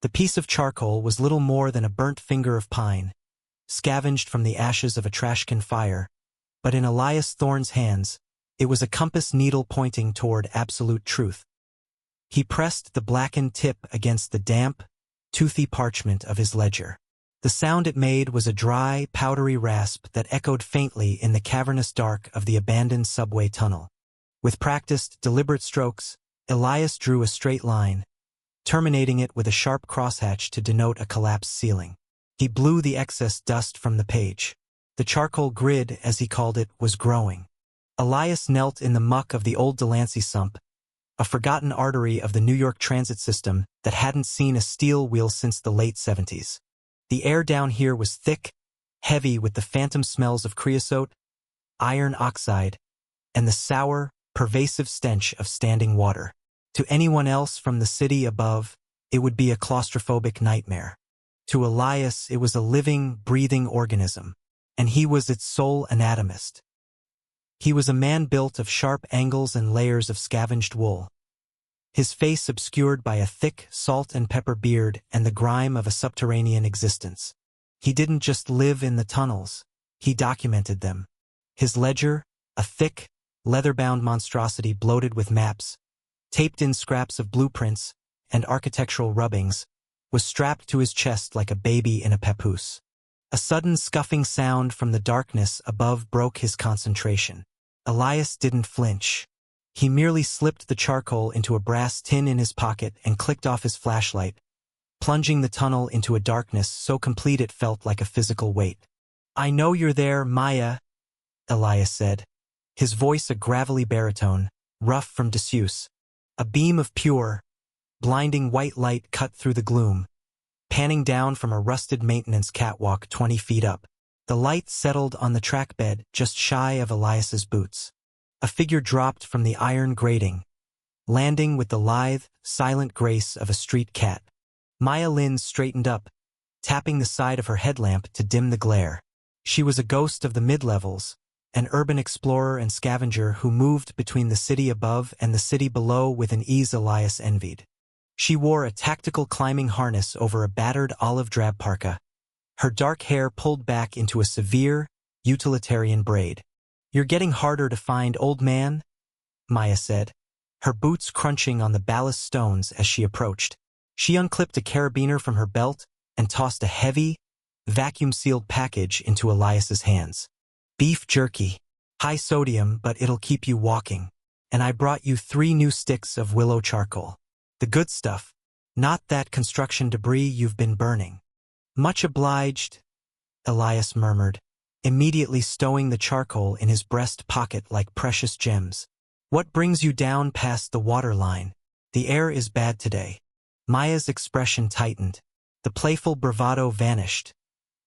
The piece of charcoal was little more than a burnt finger of pine, scavenged from the ashes of a trashcan fire, but in Elias Thorne's hands, it was a compass needle pointing toward absolute truth. He pressed the blackened tip against the damp, toothy parchment of his ledger. The sound it made was a dry, powdery rasp that echoed faintly in the cavernous dark of the abandoned subway tunnel. With practiced, deliberate strokes, Elias drew a straight line, terminating it with a sharp crosshatch to denote a collapsed ceiling. He blew the excess dust from the page. The charcoal grid, as he called it, was growing. Elias knelt in the muck of the old Delancey sump, a forgotten artery of the New York transit system that hadn't seen a steel wheel since the late 70s. The air down here was thick, heavy with the phantom smells of creosote, iron oxide, and the sour, pervasive stench of standing water. To anyone else from the city above, it would be a claustrophobic nightmare. To Elias, it was a living, breathing organism, and he was its sole anatomist. He was a man built of sharp angles and layers of scavenged wool, his face obscured by a thick salt and pepper beard and the grime of a subterranean existence. He didn't just live in the tunnels, he documented them. His ledger, a thick, leather-bound monstrosity bloated with maps, taped in scraps of blueprints and architectural rubbings, was strapped to his chest like a baby in a papoose. A sudden scuffing sound from the darkness above broke his concentration. Elias didn't flinch. He merely slipped the charcoal into a brass tin in his pocket and clicked off his flashlight, plunging the tunnel into a darkness so complete it felt like a physical weight. "I know you're there, Maya," Elias said, his voice a gravelly baritone, rough from disuse. A beam of pure, blinding white light cut through the gloom, panning down from a rusted maintenance catwalk 20 feet up. The light settled on the trackbed just shy of Elias's boots. A figure dropped from the iron grating, landing with the lithe, silent grace of a street cat. Maya Lynn straightened up, tapping the side of her headlamp to dim the glare. She was a ghost of the mid-levels, an urban explorer and scavenger who moved between the city above and the city below with an ease Elias envied. She wore a tactical climbing harness over a battered olive-drab parka, her dark hair pulled back into a severe, utilitarian braid. "You're getting harder to find, old man," Maya said, her boots crunching on the ballast stones as she approached. She unclipped a carabiner from her belt and tossed a heavy, vacuum-sealed package into Elias's hands. "Beef jerky. High sodium, but it'll keep you walking. And I brought you 3 new sticks of willow charcoal. The good stuff, not that construction debris you've been burning." "Much obliged," Elias murmured, immediately stowing the charcoal in his breast pocket like precious gems. "What brings you down past the water line? The air is bad today." Maya's expression tightened. The playful bravado vanished,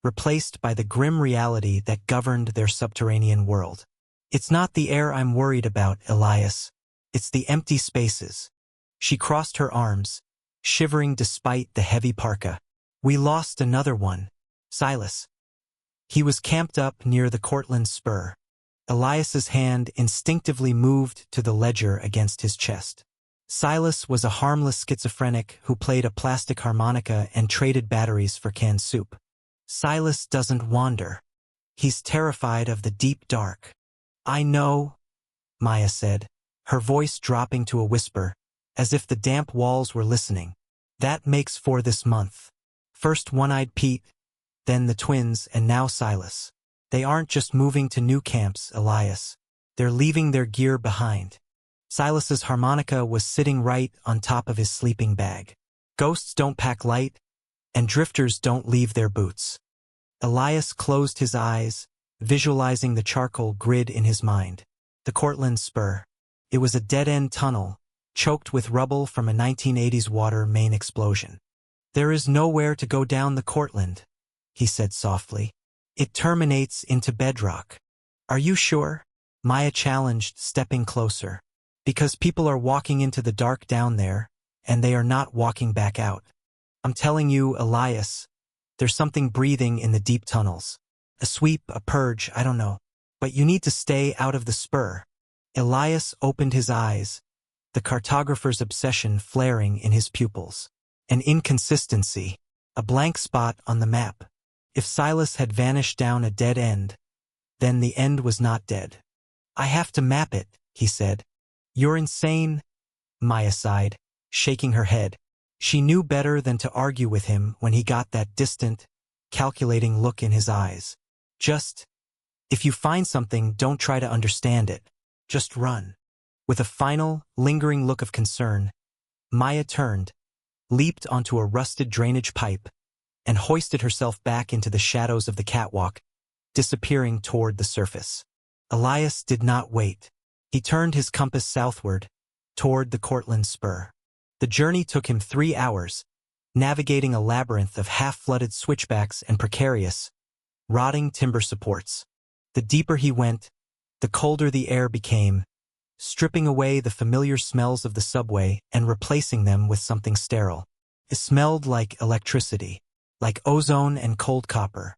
replaced by the grim reality that governed their subterranean world. "It's not the air I'm worried about, Elias. It's the empty spaces." She crossed her arms, shivering despite the heavy parka. "We lost another one, Silas." He was camped up near the Cortlandt spur. Elias's hand instinctively moved to the ledger against his chest. Silas was a harmless schizophrenic who played a plastic harmonica and traded batteries for canned soup. Silas doesn't wander. He's terrified of the deep dark. "I know," Maya said, her voice dropping to a whisper, as if the damp walls were listening. "That makes 4 this month. First One-Eyed Pete, then the twins, and now Silas. They aren't just moving to new camps, Elias. They're leaving their gear behind." Silas's harmonica was sitting right on top of his sleeping bag. Ghosts don't pack light, and drifters don't leave their boots. Elias closed his eyes, visualizing the charcoal grid in his mind. The Cortlandt spur. It was a dead-end tunnel, choked with rubble from a 1980s water main explosion. "There is nowhere to go down the Cortlandt," he said softly. "It terminates into bedrock." "Are you sure?" Maya challenged, stepping closer. "Because people are walking into the dark down there, and they are not walking back out. I'm telling you, Elias, there's something breathing in the deep tunnels. A sweep, a purge, I don't know. But you need to stay out of the spur." Elias opened his eyes, the cartographer's obsession flaring in his pupils. An inconsistency. A blank spot on the map. If Silas had vanished down a dead end, then the end was not dead. I have to map it, he said. You're insane, Maya sighed, shaking her head. She knew better than to argue with him when he got that distant, calculating look in his eyes. If you find something, don't try to understand it. Just run. With a final, lingering look of concern, Maya turned, leaped onto a rusted drainage pipe, and hoisted herself back into the shadows of the catwalk, disappearing toward the surface. Elias did not wait. He turned his compass southward, toward the Cortlandt Spur. The journey took him 3 hours, navigating a labyrinth of half-flooded switchbacks and precarious, rotting timber supports. The deeper he went, the colder the air became, stripping away the familiar smells of the subway and replacing them with something sterile. It smelled like electricity, like ozone and cold copper.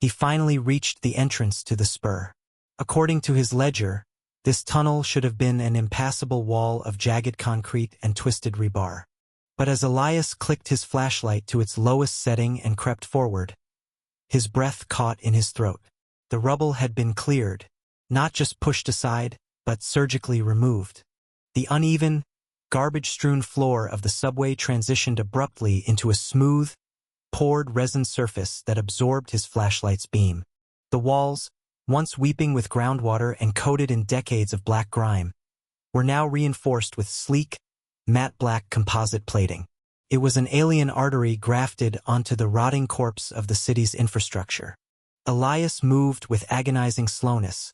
He finally reached the entrance to the spur. According to his ledger, this tunnel should have been an impassable wall of jagged concrete and twisted rebar. But as Elias clicked his flashlight to its lowest setting and crept forward, his breath caught in his throat. The rubble had been cleared, not just pushed aside, but surgically removed. The uneven, garbage-strewn floor of the subway transitioned abruptly into a smooth, poured resin surface that absorbed his flashlight's beam. The walls, once weeping with groundwater and coated in decades of black grime, were now reinforced with sleek, matte black composite plating. It was an alien artery grafted onto the rotting corpse of the city's infrastructure. Elias moved with agonizing slowness,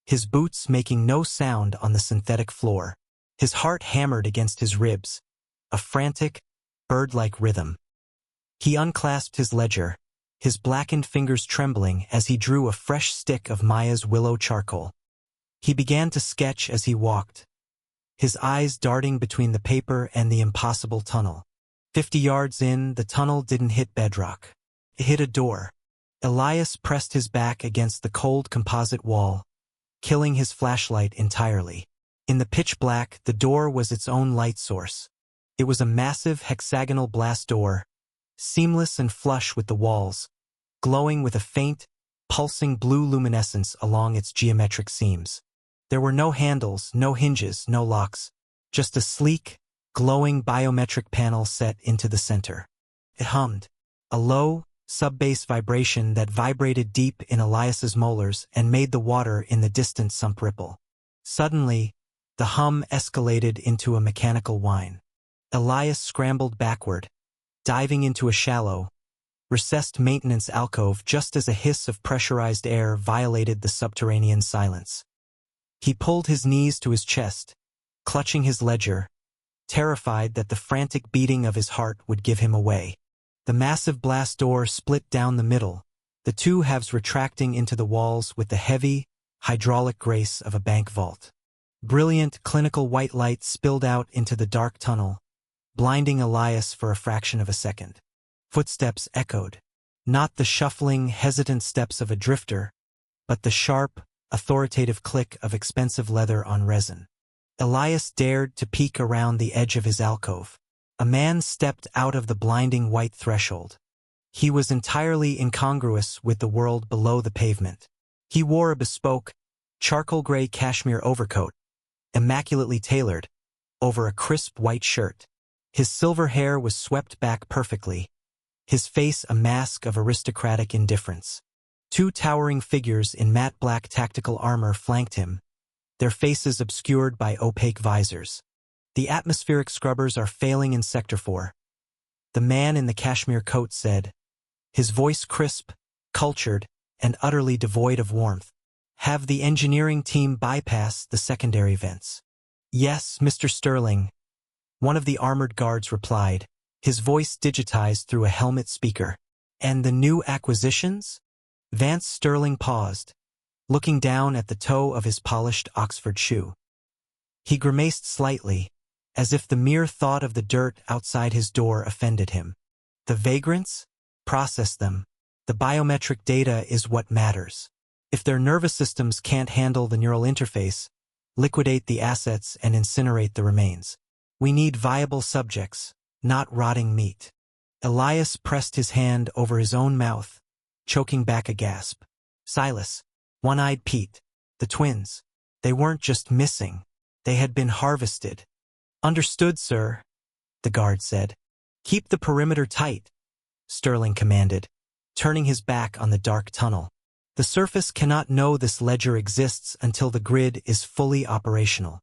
his boots making no sound on the synthetic floor. His heart hammered against his ribs, a frantic, bird-like rhythm. He unclasped his ledger, his blackened fingers trembling as he drew a fresh stick of Maya's willow charcoal. He began to sketch as he walked, his eyes darting between the paper and the impossible tunnel. 50 yards in, the tunnel didn't hit bedrock. It hit a door. Elias pressed his back against the cold composite wall, killing his flashlight entirely. In the pitch black, the door was its own light source. It was a massive hexagonal blast door, seamless and flush with the walls, glowing with a faint, pulsing blue luminescence along its geometric seams. There were no handles, no hinges, no locks, just a sleek, glowing biometric panel set into the center. It hummed, a low, sub-bass vibration that vibrated deep in Elias's molars and made the water in the distant sump ripple. Suddenly, the hum escalated into a mechanical whine. Elias scrambled backward, diving into a shallow, recessed maintenance alcove just as a hiss of pressurized air violated the subterranean silence. He pulled his knees to his chest, clutching his ledger, terrified that the frantic beating of his heart would give him away. The massive blast door split down the middle, the two halves retracting into the walls with the heavy, hydraulic grace of a bank vault. Brilliant, clinical white light spilled out into the dark tunnel, blinding Elias for a fraction of a second. Footsteps echoed, not the shuffling, hesitant steps of a drifter, but the sharp, authoritative click of expensive leather on resin. Elias dared to peek around the edge of his alcove. A man stepped out of the blinding white threshold. He was entirely incongruous with the world below the pavement. He wore a bespoke, charcoal-gray cashmere overcoat, immaculately tailored, over a crisp white shirt. His silver hair was swept back perfectly, his face a mask of aristocratic indifference. 2 towering figures in matte black tactical armor flanked him, their faces obscured by opaque visors. The atmospheric scrubbers are failing in Sector 4. The man in the cashmere coat said, his voice crisp, cultured, and utterly devoid of warmth. Have the engineering team bypass the secondary vents? Yes, Mr. Sterling. One of the armored guards replied, his voice digitized through a helmet speaker. And the new acquisitions? Vance Sterling paused, looking down at the toe of his polished Oxford shoe. He grimaced slightly, as if the mere thought of the dirt outside his door offended him. The vagrants? Process them. The biometric data is what matters. If their nervous systems can't handle the neural interface, liquidate the assets and incinerate the remains. We need viable subjects, not rotting meat. Elias pressed his hand over his own mouth, choking back a gasp. Silas, One-Eyed Pete, the twins. They weren't just missing. They had been harvested. Understood, sir, the guard said. Keep the perimeter tight, Sterling commanded, turning his back on the dark tunnel. The surface cannot know this ledger exists until the grid is fully operational.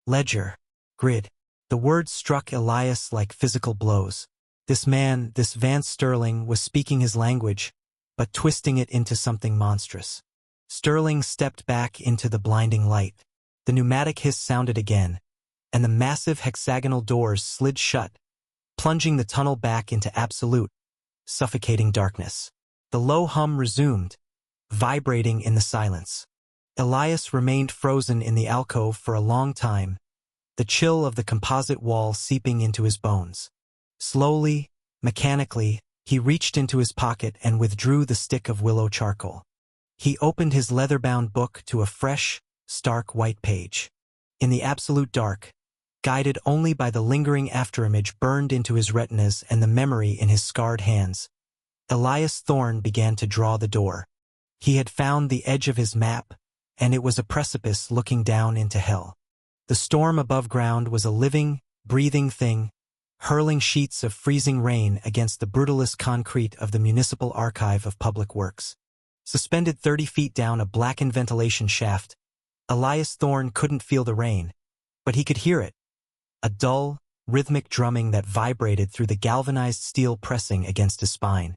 Ledger, grid. The words struck Elias like physical blows. This man, this Vance Sterling, was speaking his language, but twisting it into something monstrous. Sterling stepped back into the blinding light. The pneumatic hiss sounded again, and the massive hexagonal doors slid shut, plunging the tunnel back into absolute, suffocating darkness. The low hum resumed, vibrating in the silence. Elias remained frozen in the alcove for a long time, the chill of the composite wall seeping into his bones. Slowly, mechanically, he reached into his pocket and withdrew the stick of willow charcoal. He opened his leather-bound book to a fresh, stark white page. In the absolute dark, guided only by the lingering afterimage burned into his retinas and the memory in his scarred hands, Elias Thorne began to draw the door. He had found the edge of his map, and it was a precipice looking down into hell. The storm above ground was a living, breathing thing, hurling sheets of freezing rain against the brutalist concrete of the Municipal Archive of Public Works. Suspended 30 feet down a blackened ventilation shaft, Elias Thorne couldn't feel the rain, but he could hear it. A dull, rhythmic drumming that vibrated through the galvanized steel pressing against his spine.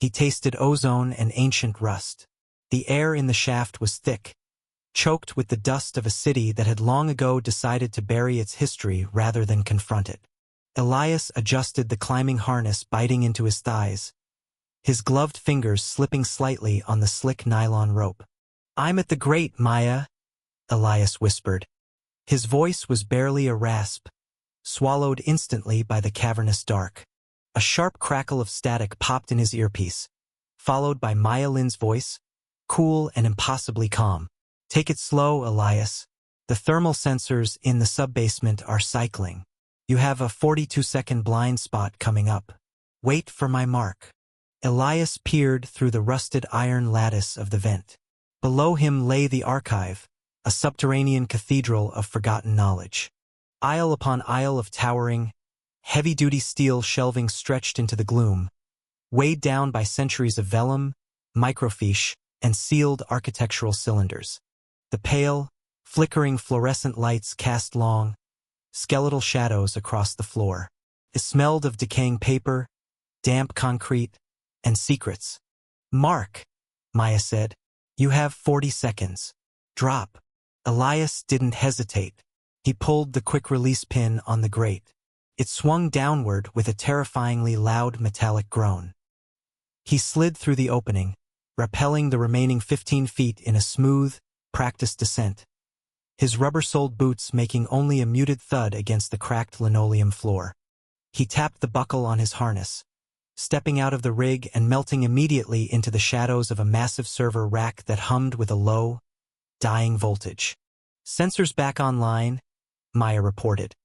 He tasted ozone and ancient rust. The air in the shaft was thick, choked with the dust of a city that had long ago decided to bury its history rather than confront it. Elias adjusted the climbing harness biting into his thighs, his gloved fingers slipping slightly on the slick nylon rope. "I'm at the grate, Maya," Elias whispered. His voice was barely a rasp, swallowed instantly by the cavernous dark. A sharp crackle of static popped in his earpiece, followed by Maya Lin's voice, cool and impossibly calm. "Take it slow, Elias. The thermal sensors in the sub-basement are cycling. You have a 42-second blind spot coming up. Wait for my mark." Elias peered through the rusted iron lattice of the vent. Below him lay the archive, a subterranean cathedral of forgotten knowledge. Aisle upon aisle of towering, heavy-duty steel shelving stretched into the gloom, weighed down by centuries of vellum, microfiche, and sealed architectural cylinders. The pale, flickering fluorescent lights cast long, skeletal shadows across the floor. It smelled of decaying paper, damp concrete, and secrets. "Mark," Maya said. "You have 40 seconds. Drop." Elias didn't hesitate. He pulled the quick-release pin on the grate. It swung downward with a terrifyingly loud metallic groan. He slid through the opening, rappelling the remaining 15 feet in a smooth, practiced descent, his rubber-soled boots making only a muted thud against the cracked linoleum floor. He tapped the buckle on his harness, stepping out of the rig and melting immediately into the shadows of a massive server rack that hummed with a low, dying voltage. "Sensors back online," Maya reported,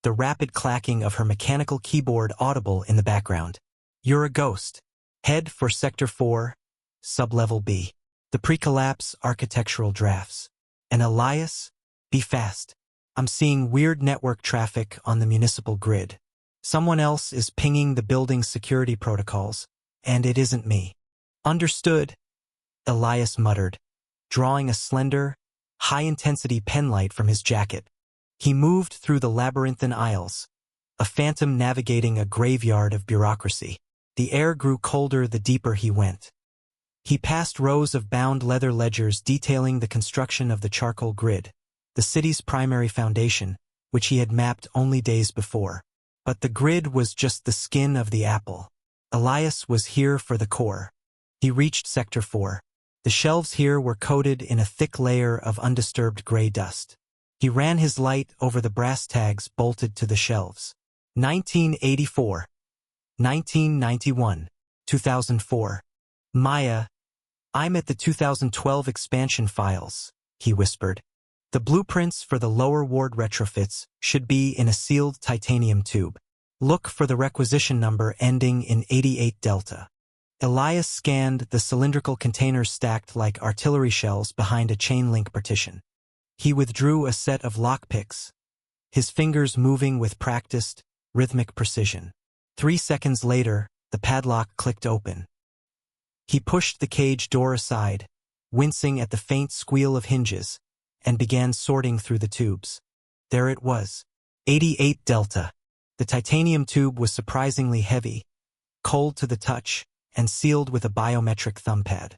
the rapid clacking of her mechanical keyboard audible in the background. "You're a ghost. Head for Sector 4, Sublevel B. The pre-collapse architectural drafts. And Elias, be fast. I'm seeing weird network traffic on the municipal grid. Someone else is pinging the building's security protocols, and it isn't me." "Understood," Elias muttered, drawing a slender, high-intensity penlight from his jacket. He moved through the labyrinthine aisles, a phantom navigating a graveyard of bureaucracy. The air grew colder the deeper he went. He passed rows of bound leather ledgers detailing the construction of the charcoal grid, the city's primary foundation, which he had mapped only days before. But the grid was just the skin of the apple. Elias was here for the core. He reached Sector 4. The shelves here were coated in a thick layer of undisturbed gray dust. He ran his light over the brass tags bolted to the shelves. 1984, 1991, 2004. "Maya, I'm at the 2012 expansion files," he whispered. "The blueprints for the lower ward retrofits should be in a sealed titanium tube. Look for the requisition number ending in 88 Delta. Elias scanned the cylindrical containers stacked like artillery shells behind a chain-link partition. He withdrew a set of lockpicks, his fingers moving with practiced, rhythmic precision. 3 seconds later, the padlock clicked open. He pushed the cage door aside, wincing at the faint squeal of hinges, and began sorting through the tubes. There it was. 88 Delta. The titanium tube was surprisingly heavy, cold to the touch, and sealed with a biometric thumbpad.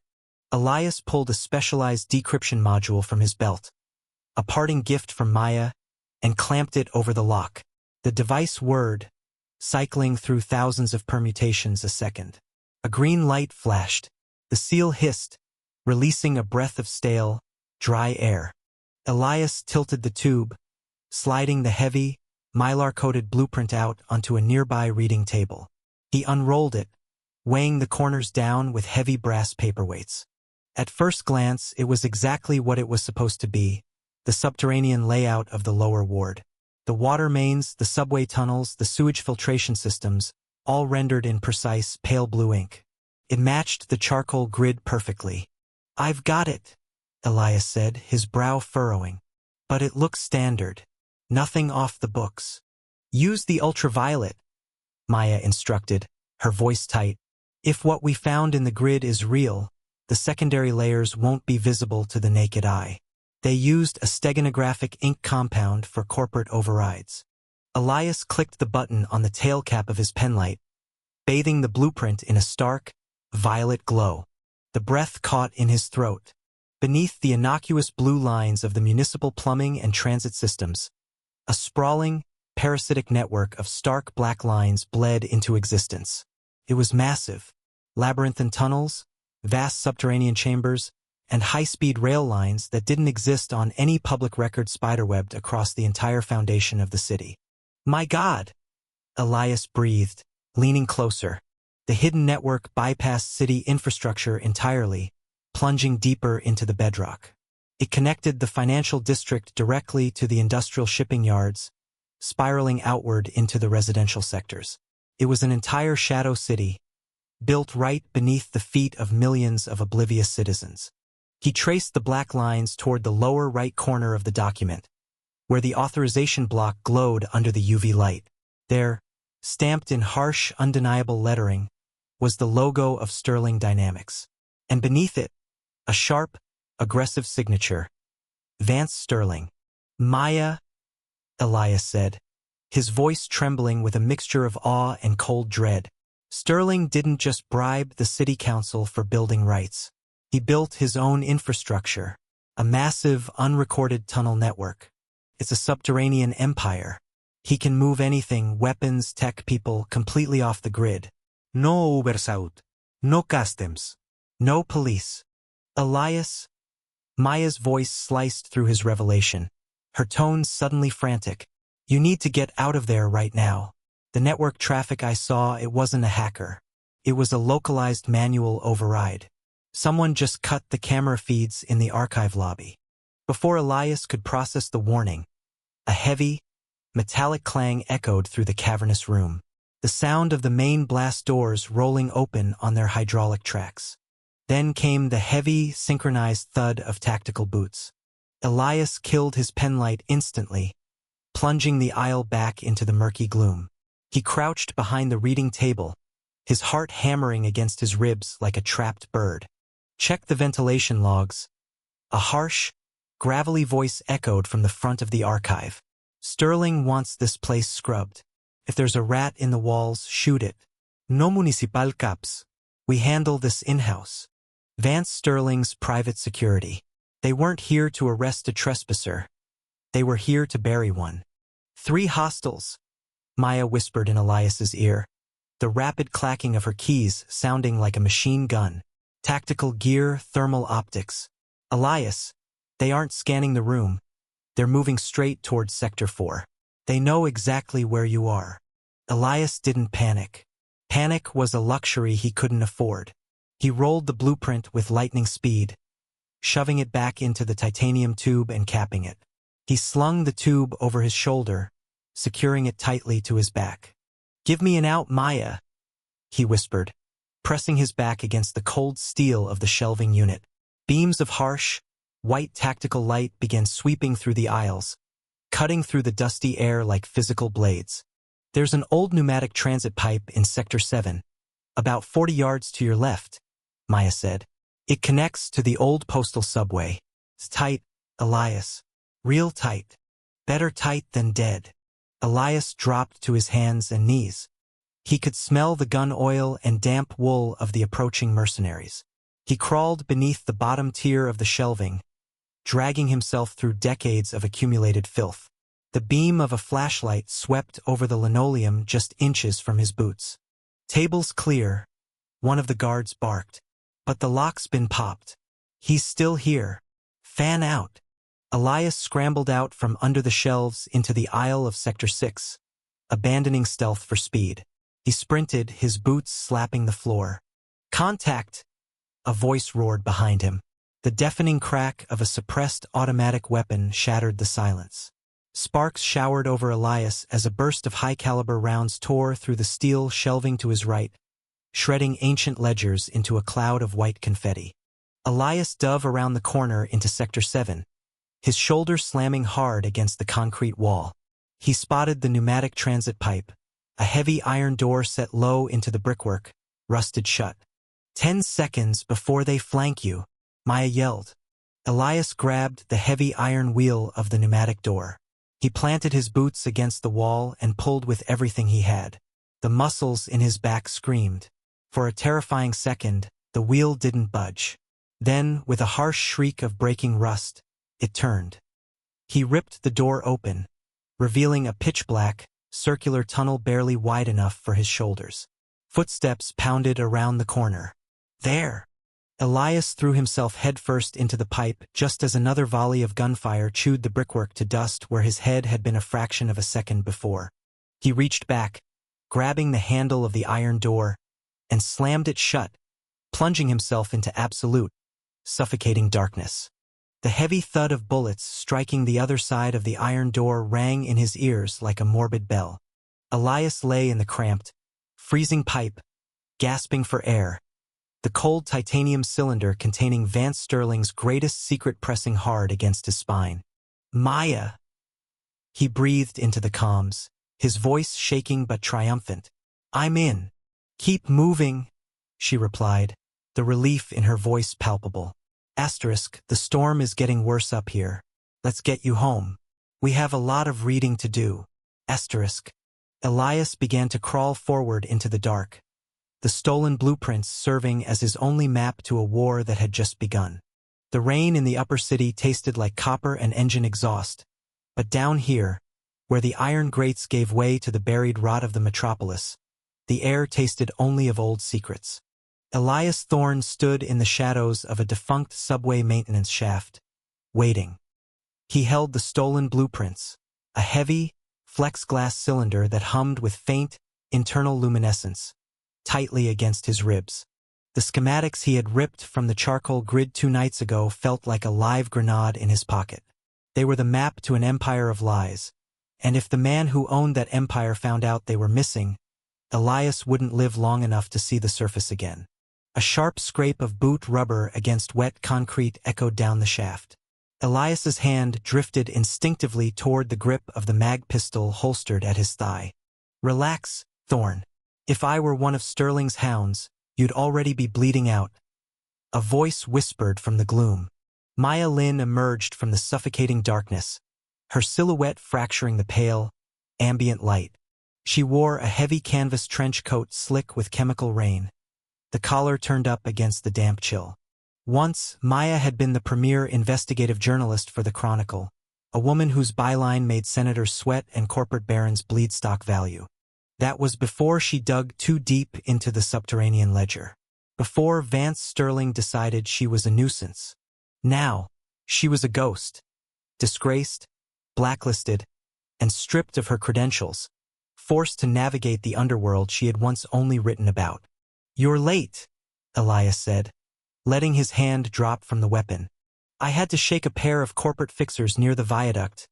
Elias pulled a specialized decryption module from his belt, a parting gift from Maya, and clamped it over the lock. The device whirred, cycling through thousands of permutations a second. A green light flashed. The seal hissed, releasing a breath of stale, dry air. Elias tilted the tube, sliding the heavy, mylar-coated blueprint out onto a nearby reading table. He unrolled it, weighing the corners down with heavy brass paperweights. At first glance, it was exactly what it was supposed to be, the subterranean layout of the lower ward. The water mains, the subway tunnels, the sewage filtration systems, all rendered in precise, pale blue ink. It matched the charcoal grid perfectly. "I've got it," Elias said, his brow furrowing. "But it looks standard. Nothing off the books." "Use the ultraviolet," Maya instructed, her voice tight. "If what we found in the grid is real, the secondary layers won't be visible to the naked eye." They used a steganographic ink compound for corporate overrides. Elias clicked the button on the tail cap of his penlight, bathing the blueprint in a stark, violet glow. The breath caught in his throat. Beneath the innocuous blue lines of the municipal plumbing and transit systems, a sprawling, parasitic network of stark black lines bled into existence. It was massive. Labyrinthine tunnels, vast subterranean chambers, and high-speed rail lines that didn't exist on any public record spiderwebbed across the entire foundation of the city. "My God!" Elias breathed, leaning closer. The hidden network bypassed city infrastructure entirely, plunging deeper into the bedrock. It connected the financial district directly to the industrial shipping yards, spiraling outward into the residential sectors. It was an entire shadow city, built right beneath the feet of millions of oblivious citizens. He traced the black lines toward the lower right corner of the document, where the authorization block glowed under the UV light. There, stamped in harsh, undeniable lettering, was the logo of Sterling Dynamics. And beneath it, a sharp, aggressive signature. "Vance Sterling." "Maya," Elias said, his voice trembling with a mixture of awe and cold dread. Sterling didn't just bribe the city council for building rights. He built his own infrastructure, a massive, unrecorded tunnel network. It's a subterranean empire. He can move anything, weapons, tech, people, completely off the grid. No Ubersaut. No customs. No police. Elias? Maya's voice sliced through his revelation, her tone suddenly frantic. "You need to get out of there right now. The network traffic I saw, it wasn't a hacker. It was a localized manual override. Someone just cut the camera feeds in the archive lobby." Before Elias could process the warning, a heavy, metallic clang echoed through the cavernous room, the sound of the main blast doors rolling open on their hydraulic tracks. Then came the heavy, synchronized thud of tactical boots. Elias killed his penlight instantly, plunging the aisle back into the murky gloom. He crouched behind the reading table, his heart hammering against his ribs like a trapped bird. "Check the ventilation logs." A harsh, gravelly voice echoed from the front of the archive. "Sterling wants this place scrubbed. If there's a rat in the walls, shoot it. No municipal caps. We handle this in-house." Vance Sterling's private security. They weren't here to arrest a trespasser. They were here to bury one. "3 hostiles," Maya whispered in Elias's ear, the rapid clacking of her keys sounding like a machine gun. "Tactical gear, thermal optics." "Elias, they aren't scanning the room. They're moving straight towards Sector 4. They know exactly where you are." Elias didn't panic. Panic was a luxury he couldn't afford. He rolled the blueprint with lightning speed, shoving it back into the titanium tube and capping it. He slung the tube over his shoulder, securing it tightly to his back. "Give me an out, Maya," he whispered, pressing his back against the cold steel of the shelving unit. Beams of harsh, white tactical light began sweeping through the aisles, cutting through the dusty air like physical blades. "There's an old pneumatic transit pipe in Sector 7, about 40 yards to your left," Maya said. "It connects to the old postal subway. It's tight, Elias. Real tight. Better tight than dead." Elias dropped to his hands and knees. He could smell the gun oil and damp wool of the approaching mercenaries. He crawled beneath the bottom tier of the shelving, dragging himself through decades of accumulated filth. The beam of a flashlight swept over the linoleum just inches from his boots. "Table's clear," one of the guards barked. "But the lock's been popped. He's still here. Fan out." Elias scrambled out from under the shelves into the aisle of Sector 6, abandoning stealth for speed. He sprinted, his boots slapping the floor. "Contact!" a voice roared behind him. The deafening crack of a suppressed automatic weapon shattered the silence. Sparks showered over Elias as a burst of high-caliber rounds tore through the steel shelving to his right, shredding ancient ledgers into a cloud of white confetti. Elias dove around the corner into Sector 7, his shoulders slamming hard against the concrete wall. He spotted the pneumatic transit pipe, a heavy iron door set low into the brickwork, rusted shut. 10 seconds before they flank you," Maya yelled. Elias grabbed the heavy iron wheel of the pneumatic door. He planted his boots against the wall and pulled with everything he had. The muscles in his back screamed. For a terrifying second, the wheel didn't budge. Then, with a harsh shriek of breaking rust, it turned. He ripped the door open, revealing a pitch-black, circular tunnel barely wide enough for his shoulders. Footsteps pounded around the corner. "There!" Elias threw himself headfirst into the pipe just as another volley of gunfire chewed the brickwork to dust where his head had been a fraction of a second before. He reached back, grabbing the handle of the iron door, and slammed it shut, plunging himself into absolute, suffocating darkness. The heavy thud of bullets striking the other side of the iron door rang in his ears like a morbid bell. Elias lay in the cramped, freezing pipe, gasping for air, the cold titanium cylinder containing Vance Sterling's greatest secret pressing hard against his spine. "Maya!" He breathed into the comms, his voice shaking but triumphant. "I'm in. Keep moving," she replied, the relief in her voice palpable. "The storm is getting worse up here. Let's get you home. We have a lot of reading to do." Elias began to crawl forward into the dark, the stolen blueprints serving as his only map to a war that had just begun. The rain in the upper city tasted like copper and engine exhaust, but down here, where the iron grates gave way to the buried rot of the metropolis, the air tasted only of old secrets. Elias Thorne stood in the shadows of a defunct subway maintenance shaft, waiting. He held the stolen blueprints, a heavy, flex-glass cylinder that hummed with faint, internal luminescence, tightly against his ribs. The schematics he had ripped from the charcoal grid 2 nights ago felt like a live grenade in his pocket. They were the map to an empire of lies, and if the man who owned that empire found out they were missing, Elias wouldn't live long enough to see the surface again. A sharp scrape of boot rubber against wet concrete echoed down the shaft. Elias's hand drifted instinctively toward the grip of the mag pistol holstered at his thigh. "Relax, Thorne. If I were one of Sterling's hounds, you'd already be bleeding out." A voice whispered from the gloom. Maya Lin emerged from the suffocating darkness, her silhouette fracturing the pale, ambient light. She wore a heavy canvas trench coat slick with chemical rain, the collar turned up against the damp chill. Once, Maya had been the premier investigative journalist for the Chronicle, a woman whose byline made senators sweat and corporate barons bleed stock value. That was before she dug too deep into the Subterranean ledger. Before Vance Sterling decided she was a nuisance. Now, she was a ghost, disgraced, blacklisted, and stripped of her credentials, forced to navigate the underworld she had once only written about. "You're late," Elias said, letting his hand drop from the weapon. "I had to shake a pair of corporate fixers near the viaduct,"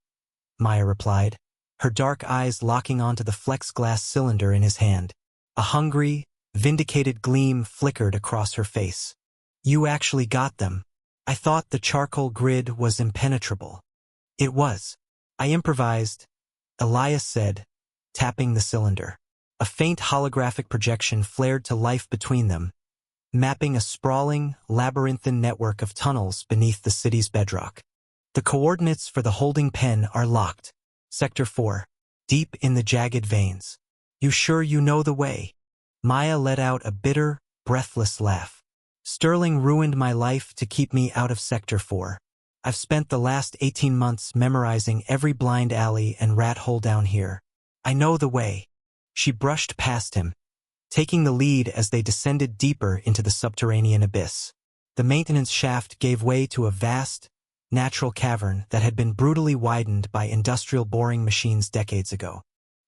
Maya replied, her dark eyes locking onto the plexiglass cylinder in his hand. A hungry, vindicated gleam flickered across her face. "You actually got them. I thought the charcoal grid was impenetrable." "It was. I improvised," Elias said, tapping the cylinder. A faint holographic projection flared to life between them, mapping a sprawling, labyrinthine network of tunnels beneath the city's bedrock. "The coordinates for the holding pen are locked. Sector 4, deep in the jagged veins. You sure you know the way?" Maya let out a bitter, breathless laugh. "Sterling ruined my life to keep me out of Sector 4. I've spent the last 18 months memorizing every blind alley and rat hole down here. I know the way." She brushed past him, taking the lead as they descended deeper into the subterranean abyss. The maintenance shaft gave way to a vast, natural cavern that had been brutally widened by industrial boring machines decades ago.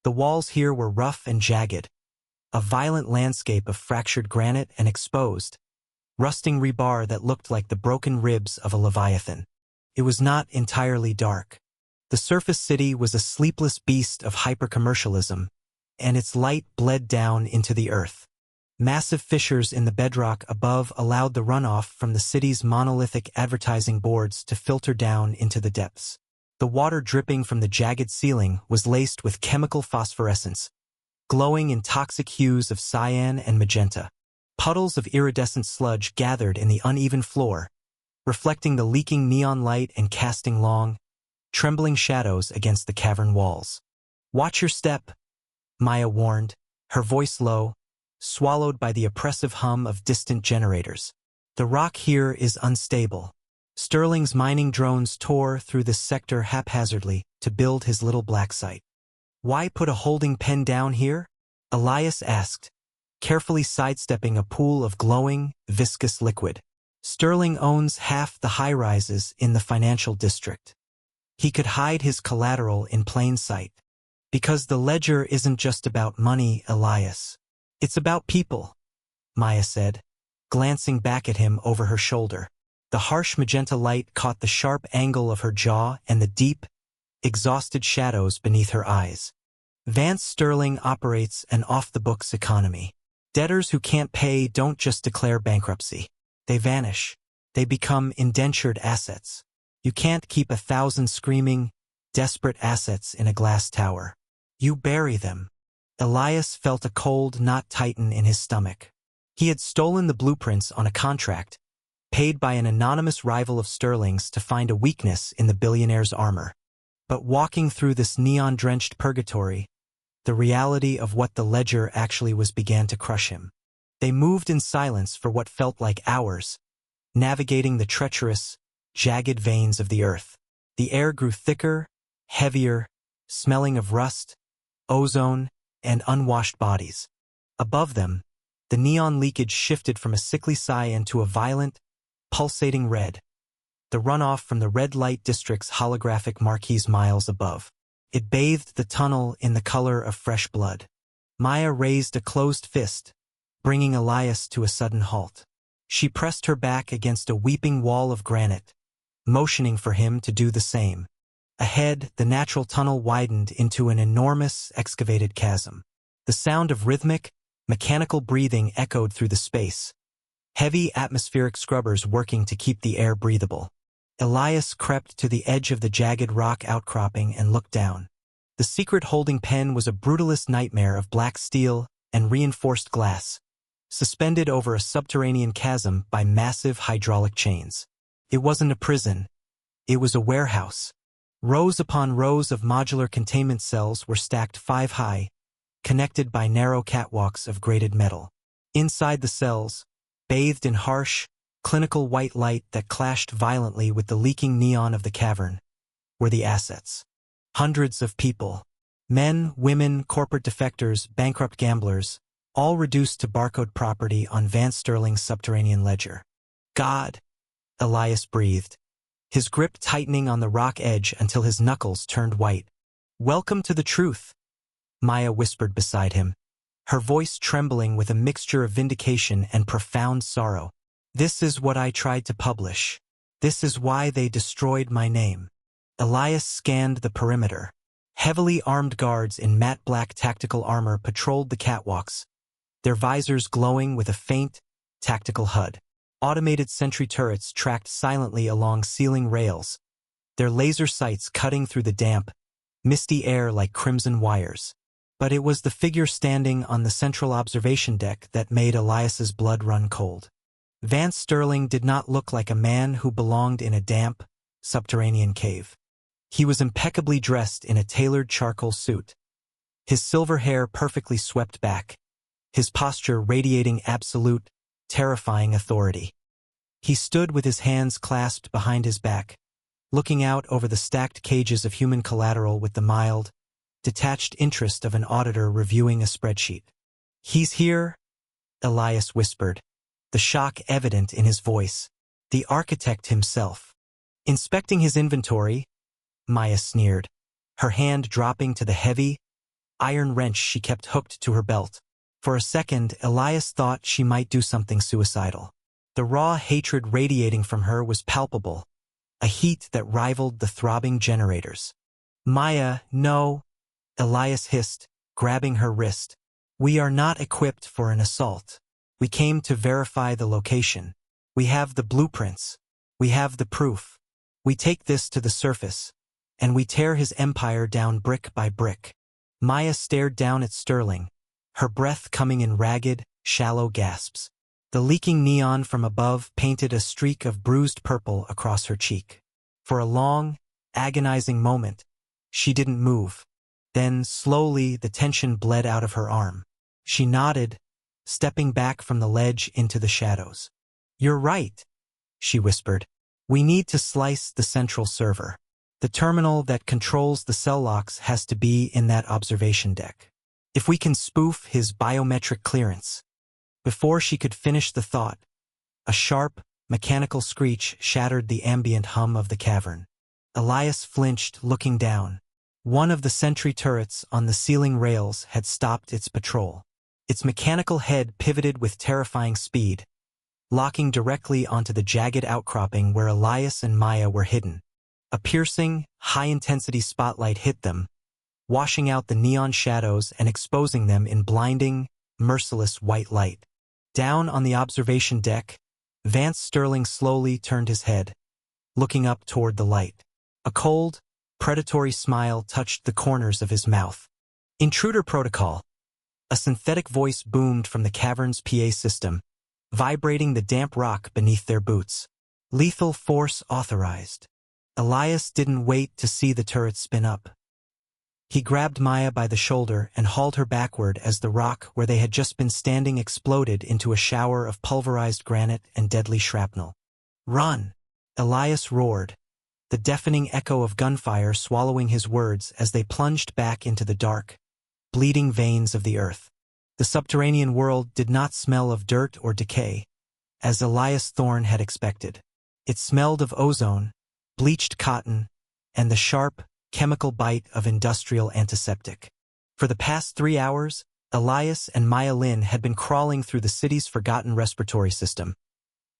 The walls here were rough and jagged, a violent landscape of fractured granite and exposed, rusting rebar that looked like the broken ribs of a leviathan. It was not entirely dark. The surface city was a sleepless beast of hyper-commercialism, and its light bled down into the earth. Massive fissures in the bedrock above allowed the runoff from the city's monolithic advertising boards to filter down into the depths. The water dripping from the jagged ceiling was laced with chemical phosphorescence, glowing in toxic hues of cyan and magenta. Puddles of iridescent sludge gathered in the uneven floor, reflecting the leaking neon light and casting long, trembling shadows against the cavern walls. "Watch your step," Maya warned, her voice low, swallowed by the oppressive hum of distant generators. "The rock here is unstable." Sterling's mining drones tore through this sector haphazardly to build his little black site. "Why put a holding pen down here?" Elias asked, carefully sidestepping a pool of glowing, viscous liquid. "Sterling owns half the high-rises in the financial district. He could hide his collateral in plain sight. Because the ledger isn't just about money, Elias. It's about people," Maya said, glancing back at him over her shoulder. The harsh magenta light caught the sharp angle of her jaw and the deep, exhausted shadows beneath her eyes. "Vance Sterling operates an off-the-books economy. Debtors who can't pay don't just declare bankruptcy. They vanish. They become indentured assets. You can't keep 1,000 screaming, desperate assets in a glass tower. You bury them." Elias felt a cold knot tighten in his stomach. He had stolen the blueprints on a contract, paid by an anonymous rival of Sterling's to find a weakness in the billionaire's armor. But walking through this neon-drenched purgatory, the reality of what the ledger actually was began to crush him. They moved in silence for what felt like hours, navigating the treacherous, jagged veins of the earth. The air grew thicker, heavier, smelling of rust, ozone, and unwashed bodies. Above them, the neon leakage shifted from a sickly cyan to a violent, pulsating red, the runoff from the red light district's holographic marquise miles above. It bathed the tunnel in the color of fresh blood. Maya raised a closed fist, bringing Elias to a sudden halt. She pressed her back against a weeping wall of granite, motioning for him to do the same. Ahead, the natural tunnel widened into an enormous, excavated chasm. The sound of rhythmic, mechanical breathing echoed through the space, heavy atmospheric scrubbers working to keep the air breathable. Elias crept to the edge of the jagged rock outcropping and looked down. The secret holding pen was a brutalist nightmare of black steel and reinforced glass, suspended over a subterranean chasm by massive hydraulic chains. It wasn't a prison. It was a warehouse. Rows upon rows of modular containment cells were stacked 5 high, connected by narrow catwalks of grated metal. Inside the cells, bathed in harsh, clinical white light that clashed violently with the leaking neon of the cavern, were the assets. Hundreds of people, men, women, corporate defectors, bankrupt gamblers, all reduced to barcode property on Vance Sterling's subterranean ledger. "God," Elias breathed, his grip tightening on the rock edge until his knuckles turned white. "Welcome to the truth," Maya whispered beside him, her voice trembling with a mixture of vindication and profound sorrow. "This is what I tried to publish. This is why they destroyed my name." Elias scanned the perimeter. Heavily armed guards in matte black tactical armor patrolled the catwalks, their visors glowing with a faint, tactical HUD. Automated sentry turrets tracked silently along ceiling rails, their laser sights cutting through the damp, misty air like crimson wires. But it was the figure standing on the central observation deck that made Elias's blood run cold. Vance Sterling did not look like a man who belonged in a damp, subterranean cave. He was impeccably dressed in a tailored charcoal suit, his silver hair perfectly swept back, his posture radiating absolute, terrifying authority. He stood with his hands clasped behind his back, looking out over the stacked cages of human collateral with the mild, detached interest of an auditor reviewing a spreadsheet. "He's here," Elias whispered, the shock evident in his voice. "The architect himself." Inspecting his inventory, Maya sneered, her hand dropping to the heavy, iron wrench she kept hooked to her belt. For a second, Elias thought she might do something suicidal. The raw hatred radiating from her was palpable, a heat that rivaled the throbbing generators. "Maya, no," Elias hissed, grabbing her wrist. "We are not equipped for an assault. We came to verify the location. We have the blueprints. We have the proof. We take this to the surface, and we tear his empire down brick by brick." Maya stared down at Sterling, her breath coming in ragged, shallow gasps. The leaking neon from above painted a streak of bruised purple across her cheek. For a long, agonizing moment, she didn't move. Then, slowly, the tension bled out of her arm. She nodded, stepping back from the ledge into the shadows. "You're right," she whispered. "We need to slice the central server. The terminal that controls the cell locks has to be in that observation deck. If we can spoof his biometric clearance." Before she could finish the thought, a sharp, mechanical screech shattered the ambient hum of the cavern. Elias flinched, looking down. One of the sentry turrets on the ceiling rails had stopped its patrol. Its mechanical head pivoted with terrifying speed, locking directly onto the jagged outcropping where Elias and Maya were hidden. A piercing, high-intensity spotlight hit them, washing out the neon shadows and exposing them in blinding, merciless white light. Down on the observation deck, Vance Sterling slowly turned his head, looking up toward the light. A cold, predatory smile touched the corners of his mouth. "Intruder protocol." A synthetic voice boomed from the cavern's PA system, vibrating the damp rock beneath their boots. "Lethal force authorized." Elias didn't wait to see the turret spin up. He grabbed Maya by the shoulder and hauled her backward as the rock where they had just been standing exploded into a shower of pulverized granite and deadly shrapnel. "Run!" Elias roared, the deafening echo of gunfire swallowing his words as they plunged back into the dark, bleeding veins of the earth. The subterranean world did not smell of dirt or decay, as Elias Thorne had expected. It smelled of ozone, bleached cotton, and the sharp, chemical bite of industrial antiseptic. For the past 3 hours, Elias and Maya Lin had been crawling through the city's forgotten respiratory system,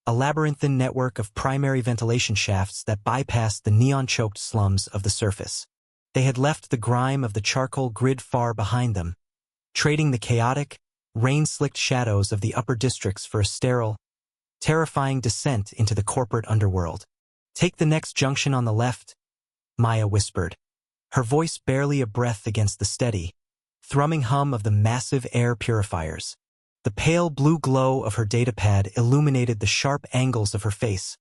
a labyrinthine network of primary ventilation shafts that bypassed the neon-choked slums of the surface. They had left the grime of the charcoal grid far behind them, trading the chaotic, rain-slicked shadows of the upper districts for a sterile, terrifying descent into the corporate underworld. "Take the next junction on the left," Maya whispered, her voice barely a breath against the steady, thrumming hum of the massive air purifiers. The pale blue glow of her datapad illuminated the sharp angles of her face,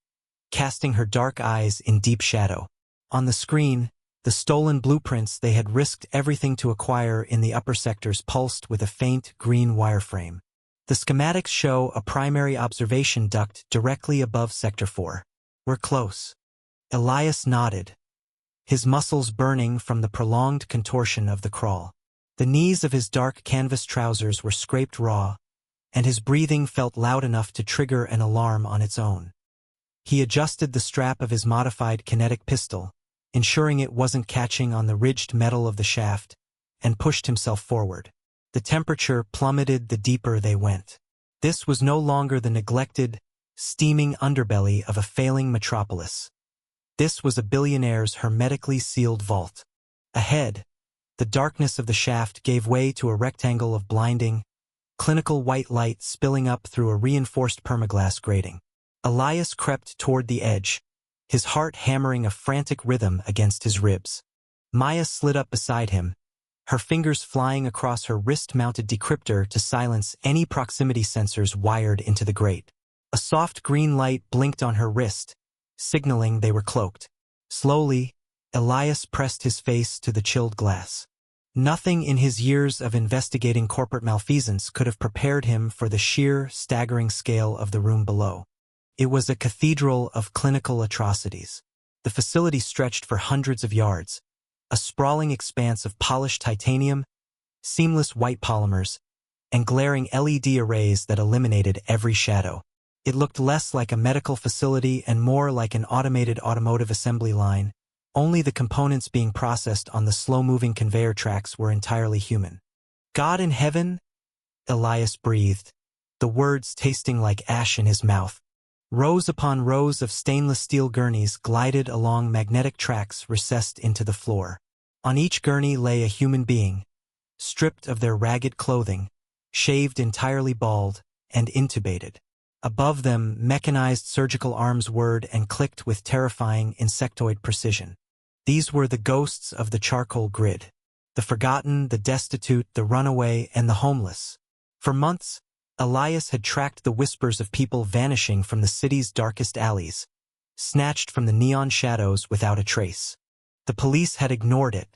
casting her dark eyes in deep shadow. On the screen, the stolen blueprints they had risked everything to acquire in the upper sectors pulsed with a faint green wireframe. The schematics show a primary observation duct directly above Sector 4. "We're close." Elias nodded, his muscles burning from the prolonged contortion of the crawl. The knees of his dark canvas trousers were scraped raw, and his breathing felt loud enough to trigger an alarm on its own. He adjusted the strap of his modified kinetic pistol, ensuring it wasn't catching on the ridged metal of the shaft, and pushed himself forward. The temperature plummeted the deeper they went. This was no longer the neglected, steaming underbelly of a failing metropolis. This was a billionaire's hermetically sealed vault. Ahead, The darkness of the shaft gave way to a rectangle of blinding, clinical white light spilling up through a reinforced permaglass grating. Elias crept toward the edge, his heart hammering a frantic rhythm against his ribs. Maya slid up beside him, her fingers flying across her wrist-mounted decryptor to silence any proximity sensors wired into the grate. A soft green light blinked on her wrist, signaling they were cloaked. Slowly, Elias pressed his face to the chilled glass. Nothing in his years of investigating corporate malfeasance could have prepared him for the sheer, staggering scale of the room below. It was a cathedral of clinical atrocities. The facility stretched for hundreds of yards, a sprawling expanse of polished titanium, seamless white polymers, and glaring LED arrays that eliminated every shadow. It looked less like a medical facility and more like an automated automotive assembly line. Only the components being processed on the slow-moving conveyor tracks were entirely human. "God in heaven?" Elias breathed, the words tasting like ash in his mouth. Rows upon rows of stainless steel gurneys glided along magnetic tracks recessed into the floor. On each gurney lay a human being, stripped of their ragged clothing, shaved entirely bald, and intubated. Above them, mechanized surgical arms whirred and clicked with terrifying insectoid precision. These were the ghosts of the charcoal grid, the forgotten, the destitute, the runaway, and the homeless. For months, Elias had tracked the whispers of people vanishing from the city's darkest alleys, snatched from the neon shadows without a trace. The police had ignored it.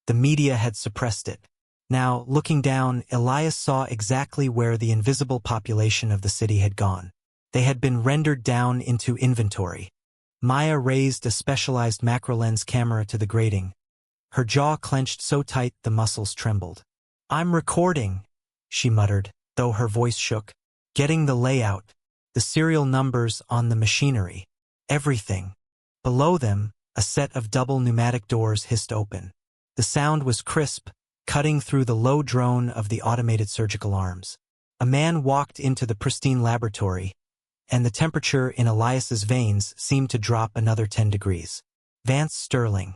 The media had suppressed it. Now, looking down, Elias saw exactly where the invisible population of the city had gone. They had been rendered down into inventory. Maya raised a specialized macro-lens camera to the grating. Her jaw clenched so tight the muscles trembled. "I'm recording," she muttered, though her voice shook. "Getting the layout, the serial numbers on the machinery, everything." Below them, a set of double pneumatic doors hissed open. The sound was crisp, cutting through the low drone of the automated surgical arms. A man walked into the pristine laboratory, and the temperature in Elias's veins seemed to drop another 10 degrees. Vance Sterling.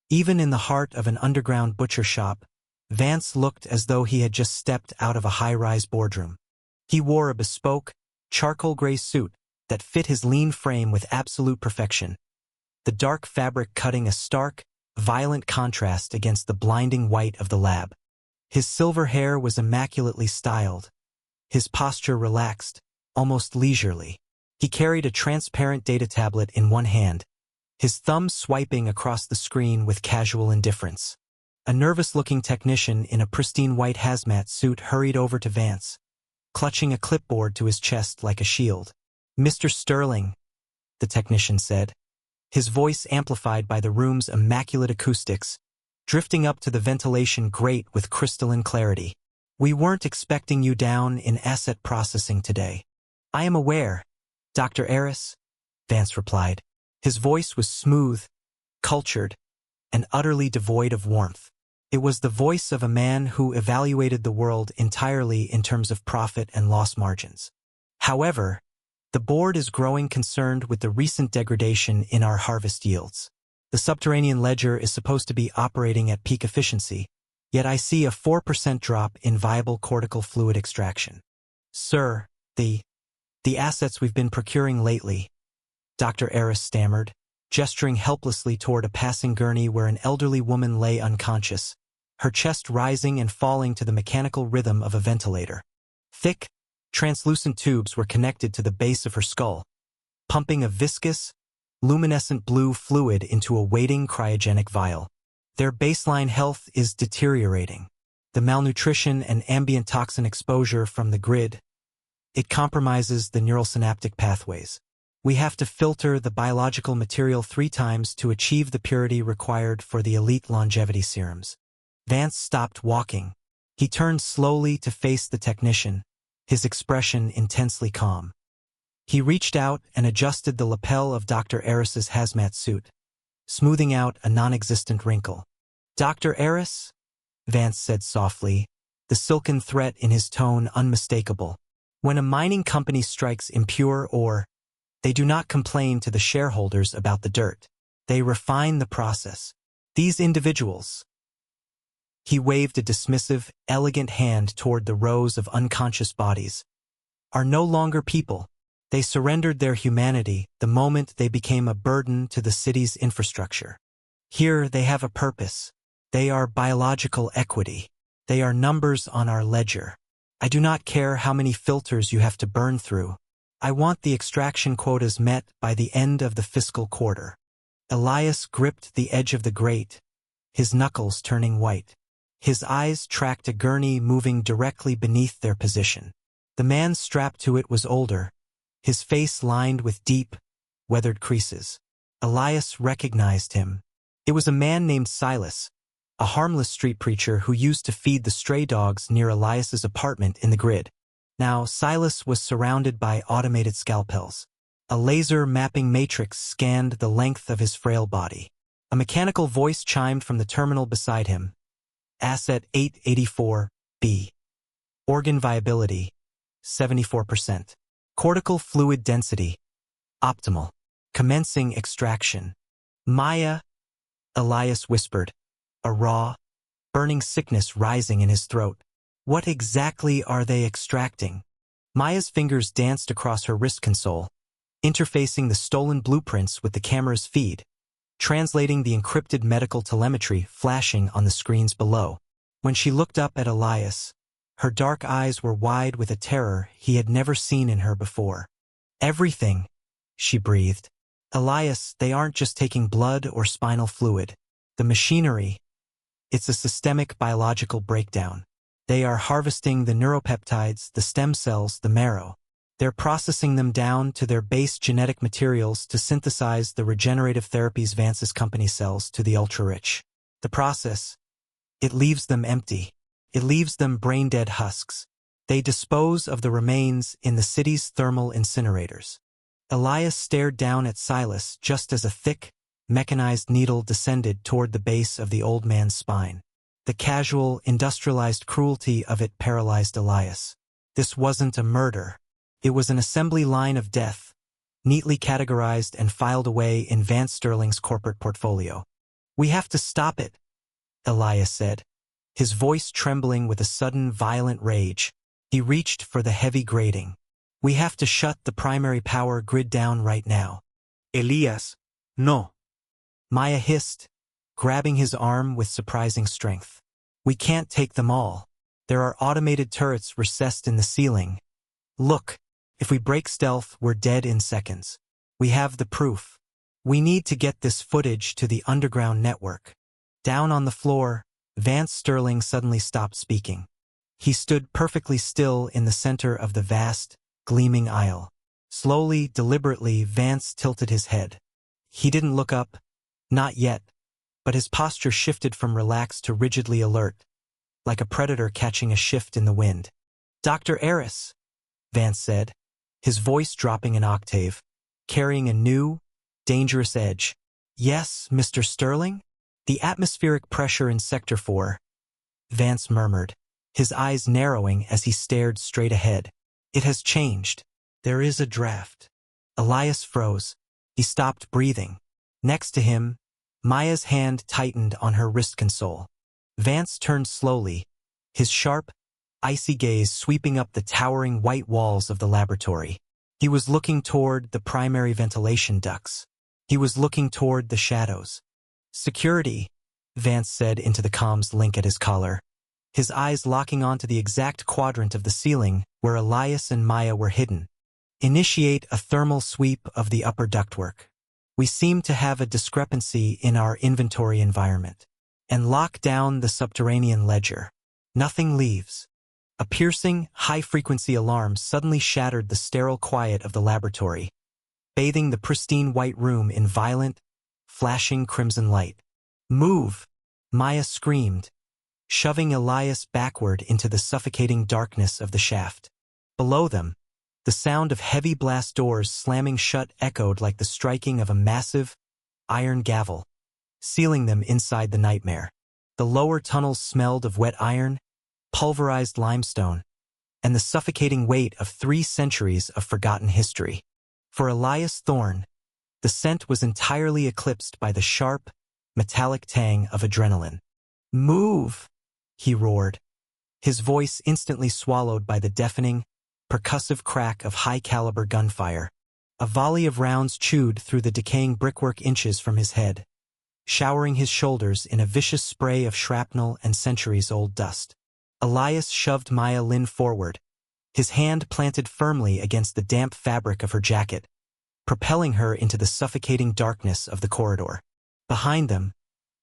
Even in the heart of an underground butcher shop, Vance looked as though he had just stepped out of a high-rise boardroom. He wore a bespoke, charcoal-gray suit that fit his lean frame with absolute perfection, the dark fabric cutting a stark, violent contrast against the blinding white of the lab. His silver hair was immaculately styled, his posture relaxed, almost leisurely. He carried a transparent data tablet in one hand, his thumb swiping across the screen with casual indifference. A nervous-looking technician in a pristine white hazmat suit hurried over to Vance, clutching a clipboard to his chest like a shield. "Mr. Sterling," the technician said, his voice amplified by the room's immaculate acoustics, drifting up to the ventilation grate with crystalline clarity. "We weren't expecting you down in asset processing today." "I am aware, Dr. Eris," Vance replied. His voice was smooth, cultured, and utterly devoid of warmth. It was the voice of a man who evaluated the world entirely in terms of profit and loss margins. "However, the board is growing concerned with the recent degradation in our harvest yields. The Subterranean ledger is supposed to be operating at peak efficiency, yet I see a 4% drop in viable cortical fluid extraction. Sir, the assets we've been procuring lately," Dr. Eris stammered, gesturing helplessly toward a passing gurney where an elderly woman lay unconscious, her chest rising and falling to the mechanical rhythm of a ventilator. Thick, translucent tubes were connected to the base of her skull, pumping a viscous, luminescent blue fluid into a waiting cryogenic vial. "Their baseline health is deteriorating. The malnutrition and ambient toxin exposure from the grid, it compromises the neural synaptic pathways. We have to filter the biological material 3 times to achieve the purity required for the elite longevity serums." Vance stopped walking. He turned slowly to face the technician, his expression intensely calm. He reached out and adjusted the lapel of Dr. Eris's hazmat suit, smoothing out a non-existent wrinkle. "Dr. Eris?" Vance said softly, the silken threat in his tone unmistakable. "When a mining company strikes impure ore, they do not complain to the shareholders about the dirt. They refine the process. These individuals, He waved a dismissive, elegant hand toward the rows of unconscious bodies. Are no longer people. They surrendered their humanity the moment they became a burden to the city's infrastructure. Here they have a purpose. They are biological equity. They are numbers on our ledger. I do not care how many filters you have to burn through. I want the extraction quotas met by the end of the fiscal quarter. Elias gripped the edge of the grate, his knuckles turning white. His eyes tracked a gurney moving directly beneath their position. The man strapped to it was older, his face lined with deep, weathered creases. Elias recognized him. It was a man named Silas, a harmless street preacher who used to feed the stray dogs near Elias's apartment in the grid. Now, Silas was surrounded by automated scalpels. A laser mapping matrix scanned the length of his frail body. A mechanical voice chimed from the terminal beside him. Asset 884B. Organ viability, 74%. Cortical fluid density, optimal. Commencing extraction. Maya, Elias whispered, a raw, burning sickness rising in his throat. What exactly are they extracting? Maya's fingers danced across her wrist console, interfacing the stolen blueprints with the camera's feed, translating the encrypted medical telemetry flashing on the screens below. When she looked up at Elias, her dark eyes were wide with a terror he had never seen in her before. Everything, she breathed. Elias, they aren't just taking blood or spinal fluid. The machinery, it's a systemic biological breakdown. They are harvesting the neuropeptides, the stem cells, the marrow. They're processing them down to their base genetic materials to synthesize the regenerative therapies Vance's company sells to the ultra-rich. The process, it leaves them empty. It leaves them brain-dead husks. They dispose of the remains in the city's thermal incinerators. Elias stared down at Silas just as a thick, mechanized needle descended toward the base of the old man's spine. The casual, industrialized cruelty of it paralyzed Elias. This wasn't a murder. It was an assembly line of death, neatly categorized and filed away in Vance Sterling's corporate portfolio. We have to stop it, Elias said, his voice trembling with a sudden violent rage. He reached for the heavy grating. We have to shut the primary power grid down right now. Elias, no. Maya hissed, grabbing his arm with surprising strength. We can't take them all. There are automated turrets recessed in the ceiling. Look, if we break stealth, we're dead in seconds. We have the proof. We need to get this footage to the underground network. Down on the floor, Vance Sterling suddenly stopped speaking. He stood perfectly still in the center of the vast, gleaming aisle. Slowly, deliberately, Vance tilted his head. He didn't look up, not yet, but his posture shifted from relaxed to rigidly alert, like a predator catching a shift in the wind. Dr. Eris, Vance said, his voice dropping an octave, carrying a new, dangerous edge. Yes, Mr. Sterling? The atmospheric pressure in Sector 4, Vance murmured, his eyes narrowing as he stared straight ahead. It has changed. There is a draft. Elias froze. He stopped breathing. Next to him, Maya's hand tightened on her wrist console. Vance turned slowly, his sharp, icy gaze sweeping up the towering white walls of the laboratory. He was looking toward the primary ventilation ducts. He was looking toward the shadows. Security, Vance said into the comms link at his collar, his eyes locking onto the exact quadrant of the ceiling where Elias and Maya were hidden. Initiate a thermal sweep of the upper ductwork. We seem to have a discrepancy in our inventory environment. And lock down the subterranean ledger. Nothing leaves. A piercing, high-frequency alarm suddenly shattered the sterile quiet of the laboratory, bathing the pristine white room in violent, flashing crimson light. Move! Maya screamed, shoving Elias backward into the suffocating darkness of the shaft. Below them, the sound of heavy blast doors slamming shut echoed like the striking of a massive, iron gavel, sealing them inside the nightmare. The lower tunnels smelled of wet iron, pulverized limestone, and the suffocating weight of 3 centuries of forgotten history. For Elias Thorne, the scent was entirely eclipsed by the sharp, metallic tang of adrenaline. Move! he roared, his voice instantly swallowed by the deafening, percussive crack of high-caliber gunfire. A volley of rounds chewed through the decaying brickwork inches from his head, showering his shoulders in a vicious spray of shrapnel and centuries-old dust. Elias shoved Maya Lin forward, his hand planted firmly against the damp fabric of her jacket, propelling her into the suffocating darkness of the corridor. Behind them,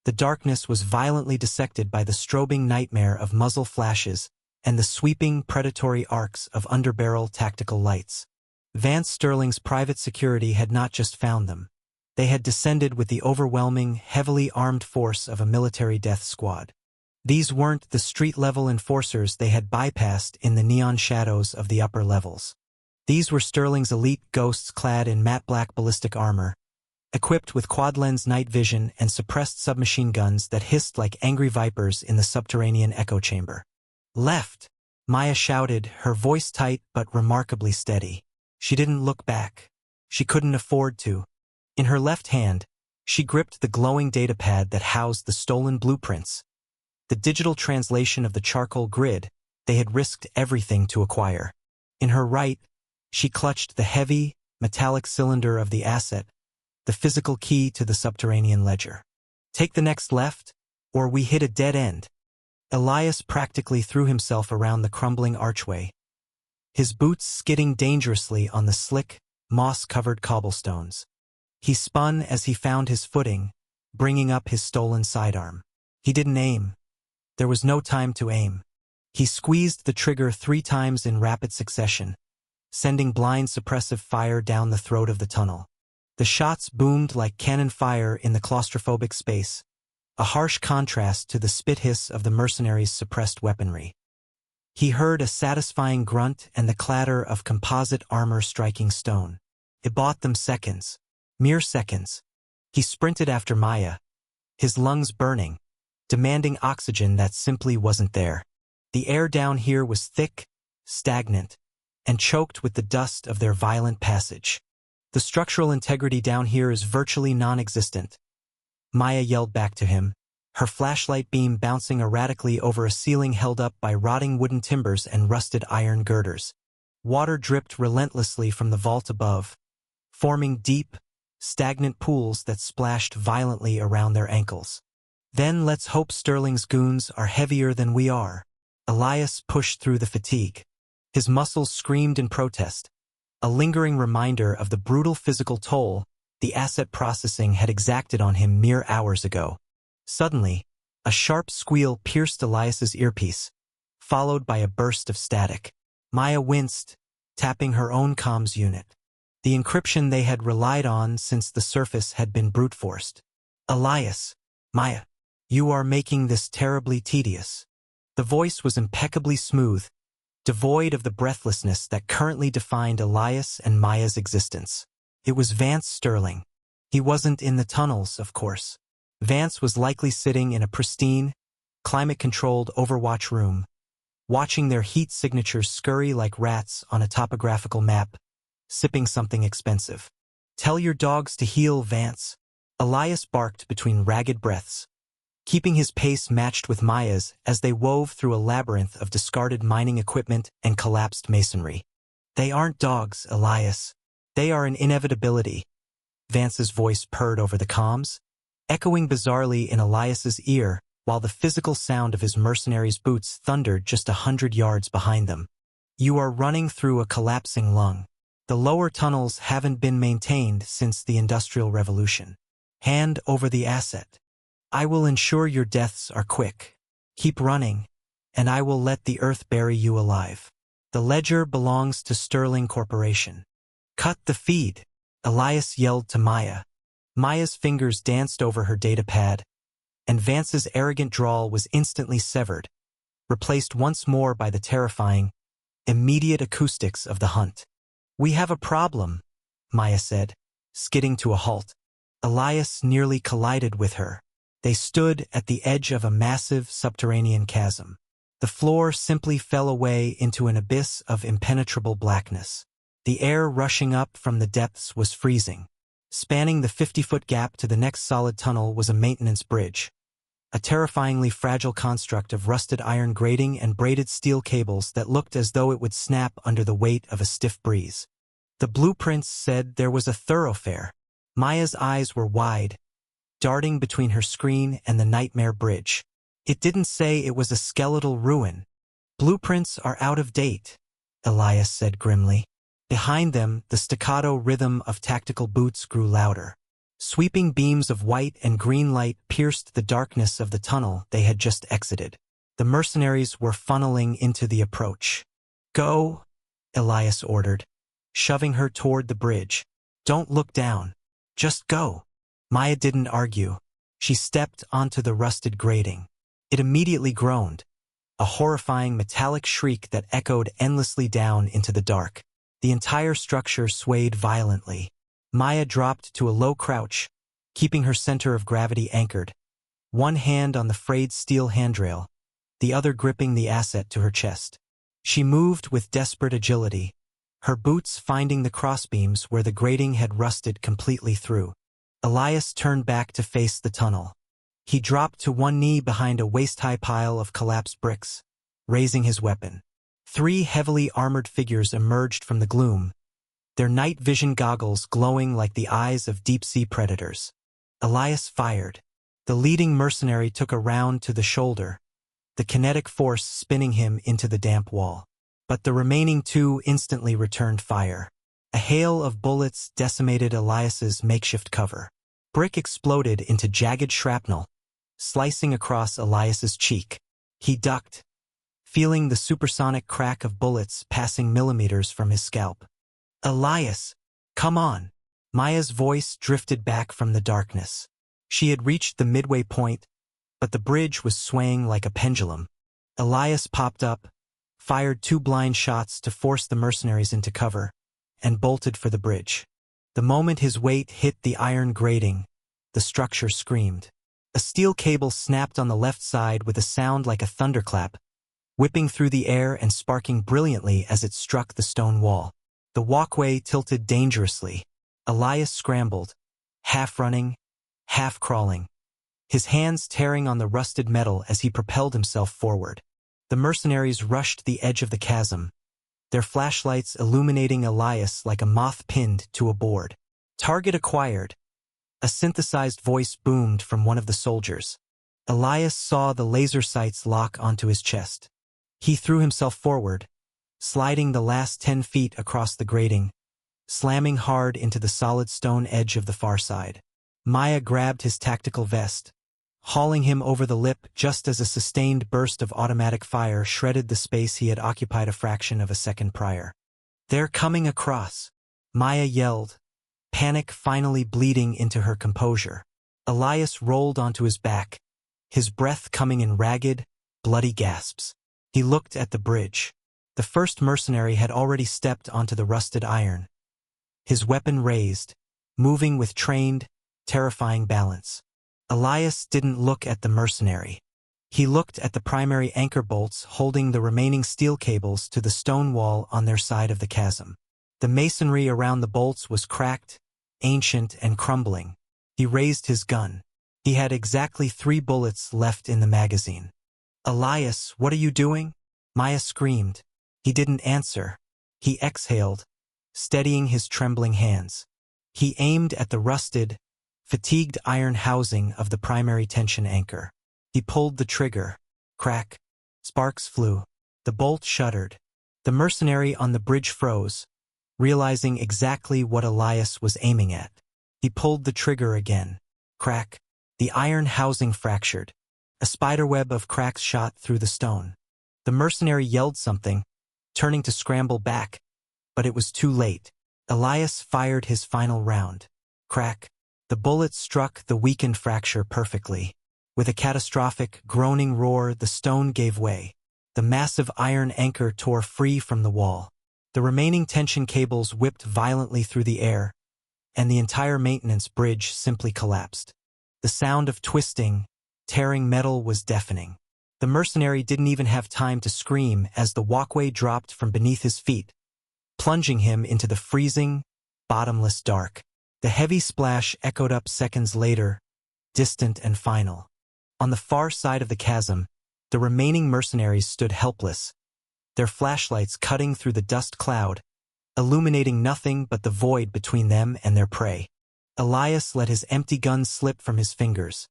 the darkness was violently dissected by the strobing nightmare of muzzle flashes and the sweeping predatory arcs of underbarrel tactical lights. Vance Sterling's private security had not just found them. They had descended with the overwhelming, heavily armed force of a military death squad. These weren't the street-level enforcers they had bypassed in the neon shadows of the upper levels. These were Sterling's elite ghosts clad in matte black ballistic armor, equipped with quad-lens night vision and suppressed submachine guns that hissed like angry vipers in the subterranean echo chamber. "Left!" Maya shouted, her voice tight but remarkably steady. She didn't look back. She couldn't afford to. In her left hand, she gripped the glowing datapad that housed the stolen blueprints, the digital translation of the charcoal grid they had risked everything to acquire. In her right, she clutched the heavy, metallic cylinder of the asset, the physical key to the subterranean ledger. "Take the next left, or we hit a dead end." Elias practically threw himself around the crumbling archway, his boots skidding dangerously on the slick, moss-covered cobblestones. He spun as he found his footing, bringing up his stolen sidearm. He didn't aim. There was no time to aim. He squeezed the trigger 3 times in rapid succession, sending blind suppressive fire down the throat of the tunnel. The shots boomed like cannon fire in the claustrophobic space, a harsh contrast to the spit hiss of the mercenaries' suppressed weaponry. He heard a satisfying grunt and the clatter of composite armor striking stone. It bought them seconds, mere seconds. He sprinted after Maya, his lungs burning, demanding oxygen that simply wasn't there. The air down here was thick, stagnant, and choked with the dust of their violent passage. "The structural integrity down here is virtually non-existent," Maya yelled back to him, her flashlight beam bouncing erratically over a ceiling held up by rotting wooden timbers and rusted iron girders. Water dripped relentlessly from the vault above, forming deep, stagnant pools that splashed violently around their ankles. "Then let's hope Sterling's goons are heavier than we are." Elias pushed through the fatigue. His muscles screamed in protest, a lingering reminder of the brutal physical toll the asset processing had exacted on him mere hours ago. Suddenly, a sharp squeal pierced Elias's earpiece, followed by a burst of static. Maya winced, tapping her own comms unit. The encryption they had relied on since the surface had been brute-forced. "Elias, Maya, you are making this terribly tedious." The voice was impeccably smooth, devoid of the breathlessness that currently defined Elias and Maya's existence. It was Vance Sterling. He wasn't in the tunnels, of course. Vance was likely sitting in a pristine, climate-controlled Overwatch room, watching their heat signatures scurry like rats on a topographical map, sipping something expensive. "Tell your dogs to heel, Vance," Elias barked between ragged breaths, keeping his pace matched with Maya's as they wove through a labyrinth of discarded mining equipment and collapsed masonry. "They aren't dogs, Elias. They are an inevitability." Vance's voice purred over the comms, echoing bizarrely in Elias's ear while the physical sound of his mercenaries' boots thundered just 100 yards behind them. "You are running through a collapsing lung. The lower tunnels haven't been maintained since the Industrial Revolution. Hand over the asset. I will ensure your deaths are quick. Keep running, and I will let the earth bury you alive. The ledger belongs to Sterling Corporation." "Cut the feed," Elias yelled to Maya. Maya's fingers danced over her datapad, and Vance's arrogant drawl was instantly severed, replaced once more by the terrifying, immediate acoustics of the hunt. "We have a problem," Maya said, skidding to a halt. Elias nearly collided with her. They stood at the edge of a massive subterranean chasm. The floor simply fell away into an abyss of impenetrable blackness. The air rushing up from the depths was freezing. Spanning the 50-foot gap to the next solid tunnel was a maintenance bridge, a terrifyingly fragile construct of rusted iron grating and braided steel cables that looked as though it would snap under the weight of a stiff breeze. The blueprints said there was a thoroughfare. Maya's eyes were wide, darting between her screen and the nightmare bridge. It didn't say it was a skeletal ruin. Blueprints are out of date, Elias said grimly. Behind them, the staccato rhythm of tactical boots grew louder. Sweeping beams of white and green light pierced the darkness of the tunnel they had just exited. The mercenaries were funneling into the approach. Go, Elias ordered, shoving her toward the bridge. Don't look down. Just go. Maya didn't argue. She stepped onto the rusted grating. It immediately groaned, a horrifying metallic shriek that echoed endlessly down into the dark. The entire structure swayed violently. Maya dropped to a low crouch, keeping her center of gravity anchored, one hand on the frayed steel handrail, the other gripping the asset to her chest. She moved with desperate agility, her boots finding the crossbeams where the grating had rusted completely through. Elias turned back to face the tunnel. He dropped to one knee behind a waist-high pile of collapsed bricks, raising his weapon. 3 heavily armored figures emerged from the gloom, their night vision goggles glowing like the eyes of deep-sea predators. Elias fired. The leading mercenary took a round to the shoulder, the kinetic force spinning him into the damp wall. But the remaining 2 instantly returned fire. A hail of bullets decimated Elias's makeshift cover. Brick exploded into jagged shrapnel, slicing across Elias's cheek. He ducked, feeling the supersonic crack of bullets passing millimeters from his scalp. Elias, come on. Maya's voice drifted back from the darkness. She had reached the midway point, but the bridge was swaying like a pendulum. Elias popped up, fired 2 blind shots to force the mercenaries into cover, and bolted for the bridge. The moment his weight hit the iron grating, the structure screamed. A steel cable snapped on the left side with a sound like a thunderclap, whipping through the air and sparking brilliantly as it struck the stone wall. The walkway tilted dangerously. Elias scrambled, half running, half crawling, his hands tearing on the rusted metal as he propelled himself forward. The mercenaries rushed the edge of the chasm, their flashlights illuminating Elias like a moth pinned to a board. Target acquired. A synthesized voice boomed from one of the soldiers. Elias saw the laser sights lock onto his chest. He threw himself forward, sliding the last 10 feet across the grating, slamming hard into the solid stone edge of the far side. Maya grabbed his tactical vest, hauling him over the lip just as a sustained burst of automatic fire shredded the space he had occupied a fraction of a second prior. They're coming across, Maya yelled, panic finally bleeding into her composure. Elias rolled onto his back, his breath coming in ragged, bloody gasps. He looked at the bridge. The first mercenary had already stepped onto the rusted iron, his weapon raised, moving with trained, terrifying balance. Elias didn't look at the mercenary. He looked at the primary anchor bolts holding the remaining steel cables to the stone wall on their side of the chasm. The masonry around the bolts was cracked, ancient, and crumbling. He raised his gun. He had exactly 3 bullets left in the magazine. Elias, what are you doing? Maya screamed. He didn't answer. He exhaled, steadying his trembling hands. He aimed at the rusted, fatigued iron housing of the primary tension anchor. He pulled the trigger. Crack. Sparks flew. The bolt shuddered. The mercenary on the bridge froze, realizing exactly what Elias was aiming at. He pulled the trigger again. Crack. The iron housing fractured. A spiderweb of cracks shot through the stone. The mercenary yelled something, turning to scramble back, but it was too late. Elias fired his final round. Crack. The bullet struck the weakened fracture perfectly. With a catastrophic, groaning roar, the stone gave way. The massive iron anchor tore free from the wall. The remaining tension cables whipped violently through the air, and the entire maintenance bridge simply collapsed. The sound of twisting, tearing metal was deafening. The mercenary didn't even have time to scream as the walkway dropped from beneath his feet, plunging him into the freezing, bottomless dark. The heavy splash echoed up seconds later, distant and final. On the far side of the chasm, the remaining mercenaries stood helpless, their flashlights cutting through the dust cloud, illuminating nothing but the void between them and their prey. Elias let his empty gun slip from his fingers,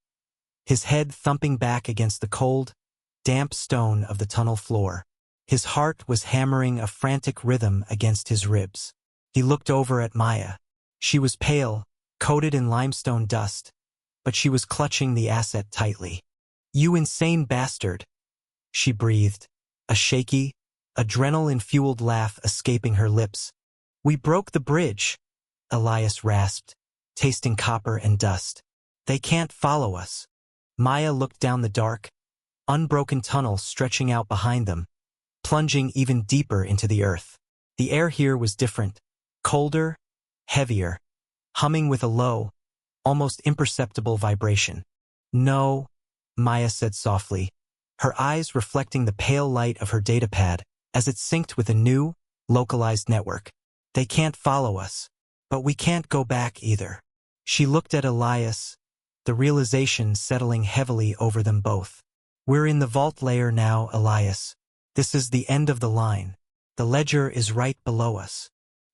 his head thumping back against the cold, damp stone of the tunnel floor. His heart was hammering a frantic rhythm against his ribs. He looked over at Maya. She was pale, coated in limestone dust, but she was clutching the asset tightly. "You insane bastard," she breathed, a shaky, adrenaline-fueled laugh escaping her lips. "We broke the bridge," Elias rasped, tasting copper and dust. "They can't follow us." Maya looked down the dark, unbroken tunnel stretching out behind them, plunging even deeper into the earth. The air here was different, colder, heavier, humming with a low, almost imperceptible vibration. "No," Maya said softly, her eyes reflecting the pale light of her datapad as it synced with a new, localized network. "They can't follow us, but we can't go back either." She looked at Elias, the realization settling heavily over them both. "We're in the vault layer now, Elias. This is the end of the line. The ledger is right below us."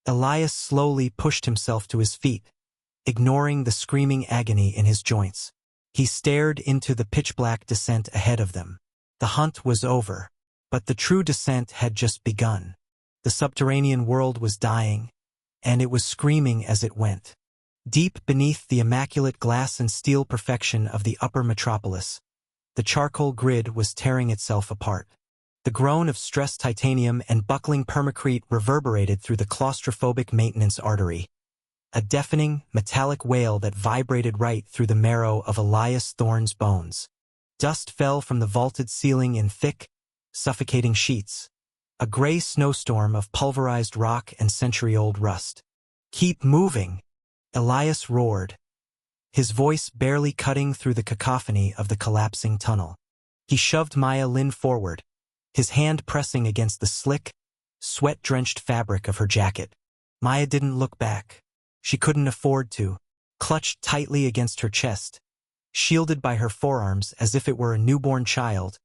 Elias slowly pushed himself to his feet, ignoring the screaming agony in his joints. He stared into the pitch-black descent ahead of them. The hunt was over, but the true descent had just begun. The subterranean world was dying, and it was screaming as it went. Deep beneath the immaculate glass and steel perfection of the upper metropolis, the charcoal grid was tearing itself apart. The groan of stressed titanium and buckling permacrete reverberated through the claustrophobic maintenance artery, a deafening, metallic wail that vibrated right through the marrow of Elias Thorne's bones. Dust fell from the vaulted ceiling in thick, suffocating sheets, a gray snowstorm of pulverized rock and century-old rust. "Keep moving," Elias roared, his voice barely cutting through the cacophony of the collapsing tunnel. He shoved Maya Lin forward, his hand pressing against the slick, sweat-drenched fabric of her jacket. Maya didn't look back. She couldn't afford to. Clutched tightly against her chest, shielded by her forearms as if it were a newborn child,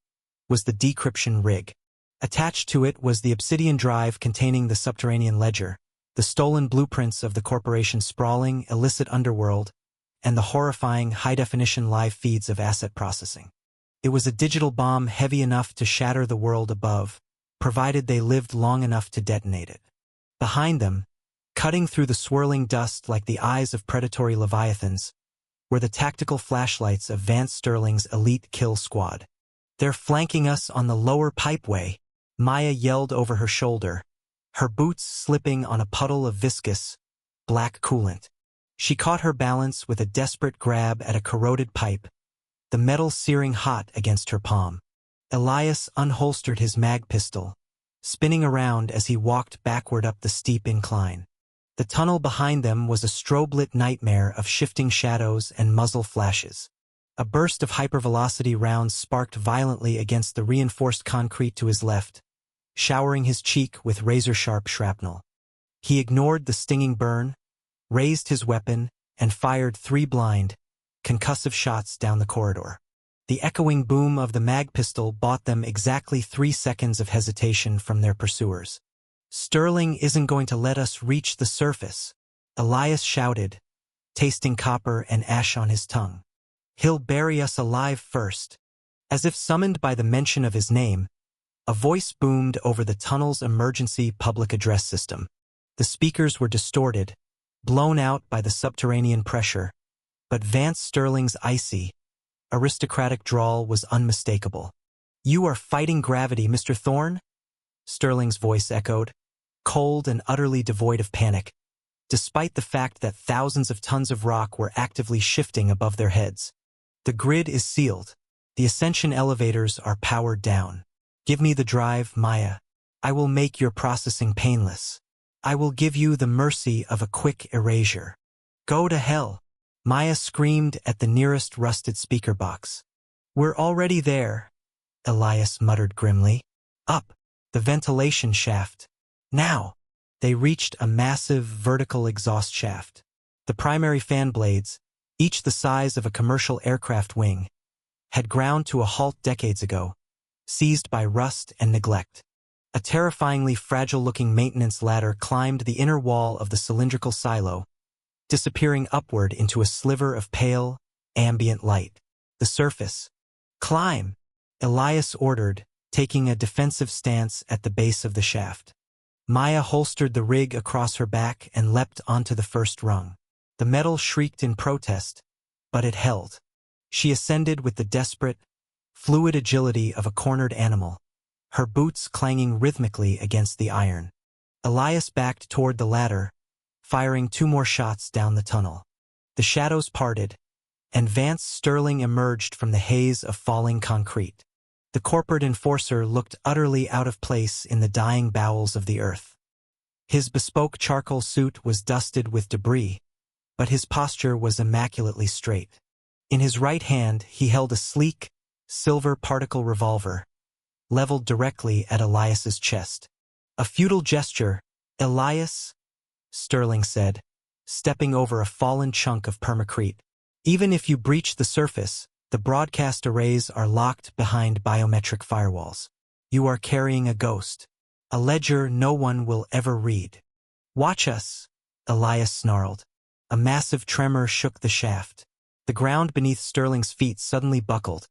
was the decryption rig. Attached to it was the obsidian drive containing the subterranean ledger, the stolen blueprints of the corporation's sprawling, illicit underworld, and the horrifying high-definition live feeds of asset processing. It was a digital bomb heavy enough to shatter the world above, provided they lived long enough to detonate it. Behind them, cutting through the swirling dust like the eyes of predatory leviathans, were the tactical flashlights of Vance Sterling's elite kill squad. "They're flanking us on the lower pipeway," Maya yelled over her shoulder, her boots slipping on a puddle of viscous, black coolant. She caught her balance with a desperate grab at a corroded pipe, the metal searing hot against her palm. Elias unholstered his mag pistol, spinning around as he walked backward up the steep incline. The tunnel behind them was a strobe-lit nightmare of shifting shadows and muzzle flashes. A burst of hypervelocity rounds sparked violently against the reinforced concrete to his left, showering his cheek with razor-sharp shrapnel. He ignored the stinging burn, raised his weapon, and fired 3 blind, concussive shots down the corridor. The echoing boom of the mag pistol bought them exactly 3 seconds of hesitation from their pursuers. "Sterling isn't going to let us reach the surface," Elias shouted, tasting copper and ash on his tongue. "He'll bury us alive first." As if summoned by the mention of his name, a voice boomed over the tunnel's emergency public address system. The speakers were distorted, blown out by the subterranean pressure, but Vance Sterling's icy, aristocratic drawl was unmistakable. "You are fighting gravity, Mr. Thorne?" Sterling's voice echoed, cold and utterly devoid of panic, despite the fact that thousands of tons of rock were actively shifting above their heads. "The grid is sealed. The ascension elevators are powered down. Give me the drive, Maya. I will make your processing painless. I will give you the mercy of a quick erasure." "Go to hell," Maya screamed at the nearest rusted speaker box. "We're already there," Elias muttered grimly. "Up the ventilation shaft. Now." They reached a massive vertical exhaust shaft. The primary fan blades, each the size of a commercial aircraft wing, had ground to a halt decades ago, seized by rust and neglect. A terrifyingly fragile-looking maintenance ladder climbed the inner wall of the cylindrical silo, disappearing upward into a sliver of pale, ambient light. The surface. "Climb!" Elias ordered, taking a defensive stance at the base of the shaft. Maya holstered the rig across her back and leapt onto the first rung. The metal shrieked in protest, but it held. She ascended with the desperate, fluid agility of a cornered animal, her boots clanging rhythmically against the iron. Elias backed toward the ladder, firing 2 more shots down the tunnel. The shadows parted, and Vance Sterling emerged from the haze of falling concrete. The corporate enforcer looked utterly out of place in the dying bowels of the earth. His bespoke charcoal suit was dusted with debris, but his posture was immaculately straight. In his right hand he held a sleek, silver particle revolver, leveled directly at Elias's chest. "A futile gesture, Elias," Sterling said, stepping over a fallen chunk of permacrete. "Even if you breach the surface, the broadcast arrays are locked behind biometric firewalls. You are carrying a ghost, a ledger no one will ever read." "Watch us," Elias snarled. A massive tremor shook the shaft. The ground beneath Sterling's feet suddenly buckled,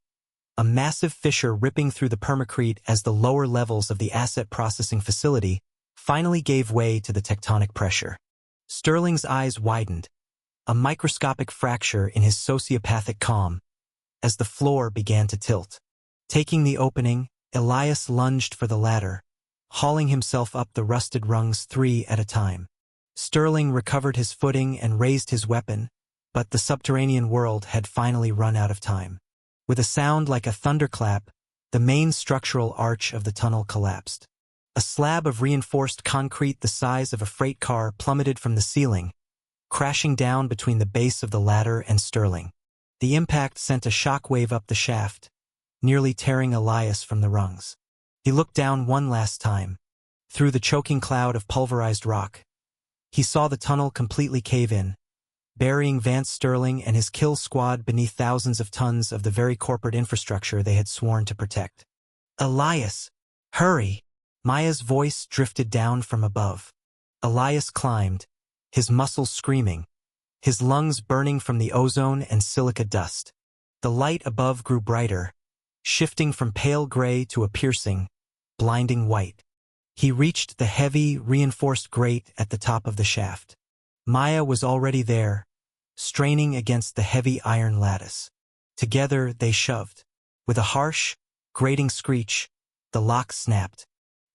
a massive fissure ripping through the permacrete as the lower levels of the asset processing facility finally gave way to the tectonic pressure. Sterling's eyes widened, a microscopic fracture in his sociopathic calm, as the floor began to tilt. Taking the opening, Elias lunged for the ladder, hauling himself up the rusted rungs 3 at a time. Sterling recovered his footing and raised his weapon, but the subterranean world had finally run out of time. With a sound like a thunderclap, the main structural arch of the tunnel collapsed. A slab of reinforced concrete the size of a freight car plummeted from the ceiling, crashing down between the base of the ladder and Sterling. The impact sent a shockwave up the shaft, nearly tearing Elias from the rungs. He looked down one last time, through the choking cloud of pulverized rock. He saw the tunnel completely cave in, burying Vance Sterling and his kill squad beneath thousands of tons of the very corporate infrastructure they had sworn to protect. "Elias, hurry!" Maya's voice drifted down from above. Elias climbed, his muscles screaming, his lungs burning from the ozone and silica dust. The light above grew brighter, shifting from pale gray to a piercing, blinding white. He reached the heavy, reinforced grate at the top of the shaft. Maya was already there, straining against the heavy iron lattice. Together they shoved. With a harsh, grating screech, the lock snapped.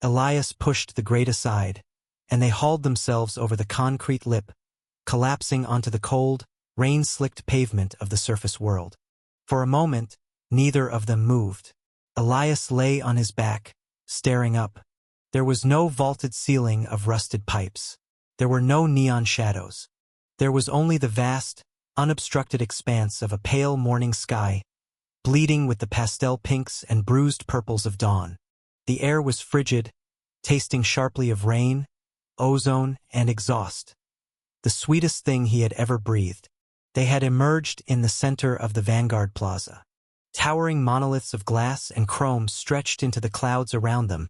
Elias pushed the grate aside, and they hauled themselves over the concrete lip, collapsing onto the cold, rain-slicked pavement of the surface world. For a moment, neither of them moved. Elias lay on his back, staring up. There was no vaulted ceiling of rusted pipes. There were no neon shadows. There was only the vast, unobstructed expanse of a pale morning sky, bleeding with the pastel pinks and bruised purples of dawn. The air was frigid, tasting sharply of rain, ozone, and exhaust. The sweetest thing he had ever breathed. They had emerged in the center of the Vanguard Plaza. Towering monoliths of glass and chrome stretched into the clouds around them,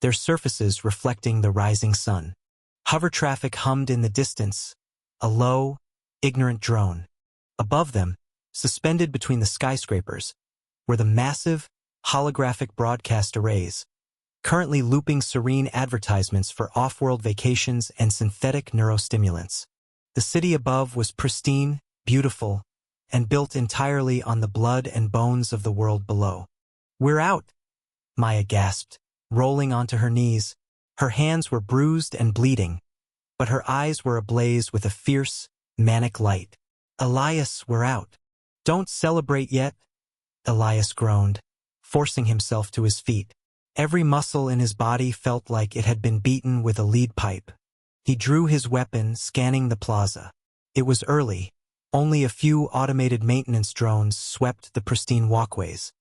their surfaces reflecting the rising sun. Hover traffic hummed in the distance, a low, ignorant drone. Above them, suspended between the skyscrapers, were the massive, holographic broadcast arrays, currently looping serene advertisements for off-world vacations and synthetic neurostimulants. The city above was pristine, beautiful, and built entirely on the blood and bones of the world below. "We're out," Maya gasped, rolling onto her knees. Her hands were bruised and bleeding, but her eyes were ablaze with a fierce, manic light. "Elias, we're out." "Don't celebrate yet," Elias groaned, forcing himself to his feet. Every muscle in his body felt like it had been beaten with a lead pipe. He drew his weapon, scanning the plaza. It was early. Only a few automated maintenance drones swept the pristine walkways.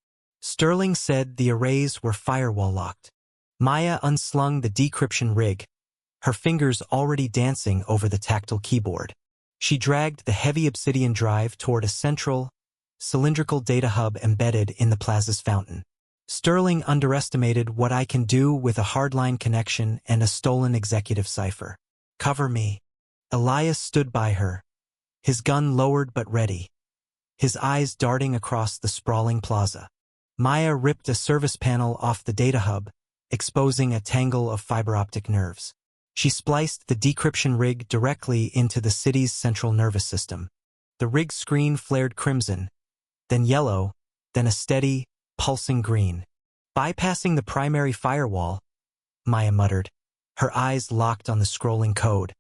Sterling said the arrays were firewall locked. Maya unslung the decryption rig, her fingers already dancing over the tactile keyboard. She dragged the heavy obsidian drive toward a central, cylindrical data hub embedded in the plaza's fountain. Sterling underestimated what I can do with a hardline connection and a stolen executive cipher. Cover me. Elias stood by her, his gun lowered but ready, his eyes darting across the sprawling plaza. Maya ripped a service panel off the data hub, exposing a tangle of fiber-optic nerves. She spliced the decryption rig directly into the city's central nervous system. The rig screen flared crimson, then yellow, then a steady, pulsing green. Bypassing the primary firewall, Maya muttered, her eyes locked on the scrolling code.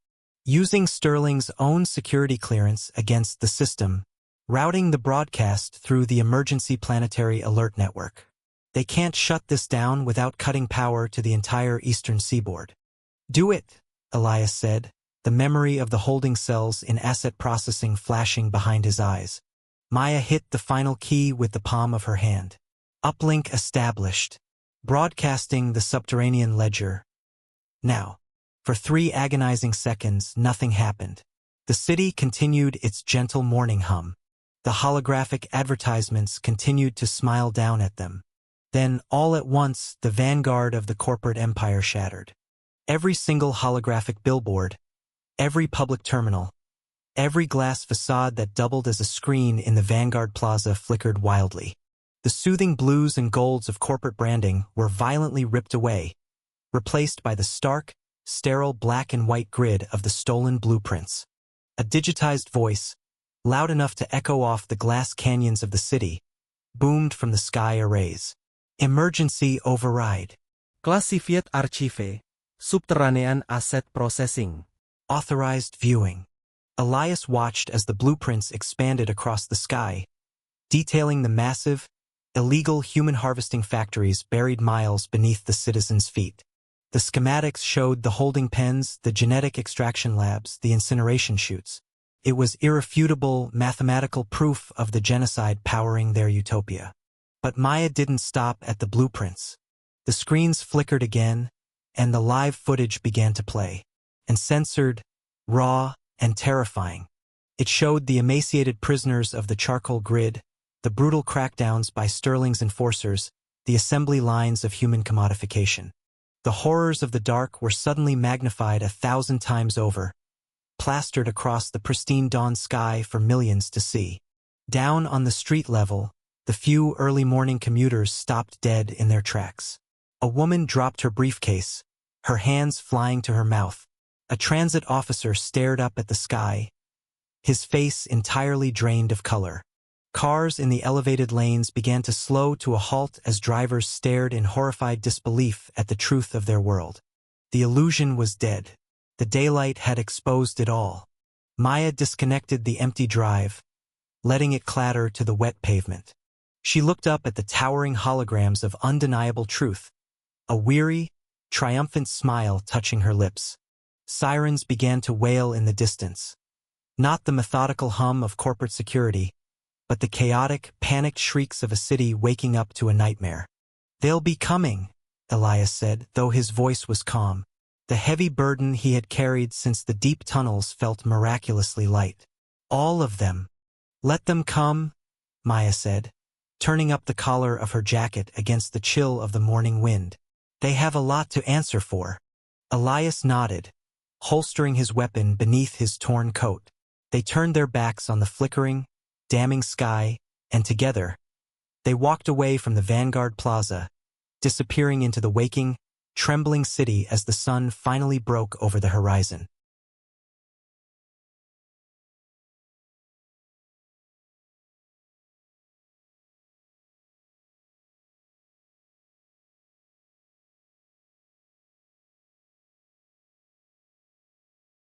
Using Sterling's own security clearance against the system, routing the broadcast through the emergency planetary alert network. They can't shut this down without cutting power to the entire eastern seaboard. Do it, Elias said, the memory of the holding cells in asset processing flashing behind his eyes. Maya hit the final key with the palm of her hand. Uplink established. Broadcasting the Subterranean ledger. Now, for 3 agonizing seconds, nothing happened. The city continued its gentle morning hum. The holographic advertisements continued to smile down at them. Then, all at once, the vanguard of the corporate empire shattered. Every single holographic billboard, every public terminal, every glass facade that doubled as a screen in the Vanguard Plaza flickered wildly. The soothing blues and golds of corporate branding were violently ripped away, replaced by the stark, sterile black and white grid of the stolen blueprints. A digitized voice, loud enough to echo off the glass canyons of the city, boomed from the sky arrays. Emergency override. Classified Archive. Subterranean Asset Processing. Authorized viewing. Elias watched as the blueprints expanded across the sky, detailing the massive, illegal human harvesting factories buried miles beneath the citizens' feet. The schematics showed the holding pens, the genetic extraction labs, the incineration chutes. It was irrefutable mathematical proof of the genocide powering their utopia. But Maya didn't stop at the blueprints. The screens flickered again, and the live footage began to play. Uncensored, raw, and terrifying. It showed the emaciated prisoners of the charcoal grid, the brutal crackdowns by Sterling's enforcers, the assembly lines of human commodification. The horrors of the dark were suddenly magnified 1,000 times over, plastered across the pristine dawn sky for millions to see. Down on the street level, the few early morning commuters stopped dead in their tracks. A woman dropped her briefcase, her hands flying to her mouth. A transit officer stared up at the sky, his face entirely drained of color. Cars in the elevated lanes began to slow to a halt as drivers stared in horrified disbelief at the truth of their world. The illusion was dead. The daylight had exposed it all. Maya disconnected the empty drive, letting it clatter to the wet pavement. She looked up at the towering holograms of undeniable truth, a weary, triumphant smile touching her lips. Sirens began to wail in the distance. Not the methodical hum of corporate security, but the chaotic, panicked shrieks of a city waking up to a nightmare. "They'll be coming," Elias said, though his voice was calm. The heavy burden he had carried since the deep tunnels felt miraculously light. "All of them." "Let them come," Maya said, turning up the collar of her jacket against the chill of the morning wind. "They have a lot to answer for." Elias nodded, holstering his weapon beneath his torn coat. They turned their backs on the flickering, damning sky, and together, they walked away from the Vanguard Plaza, disappearing into the waking, trembling city as the sun finally broke over the horizon.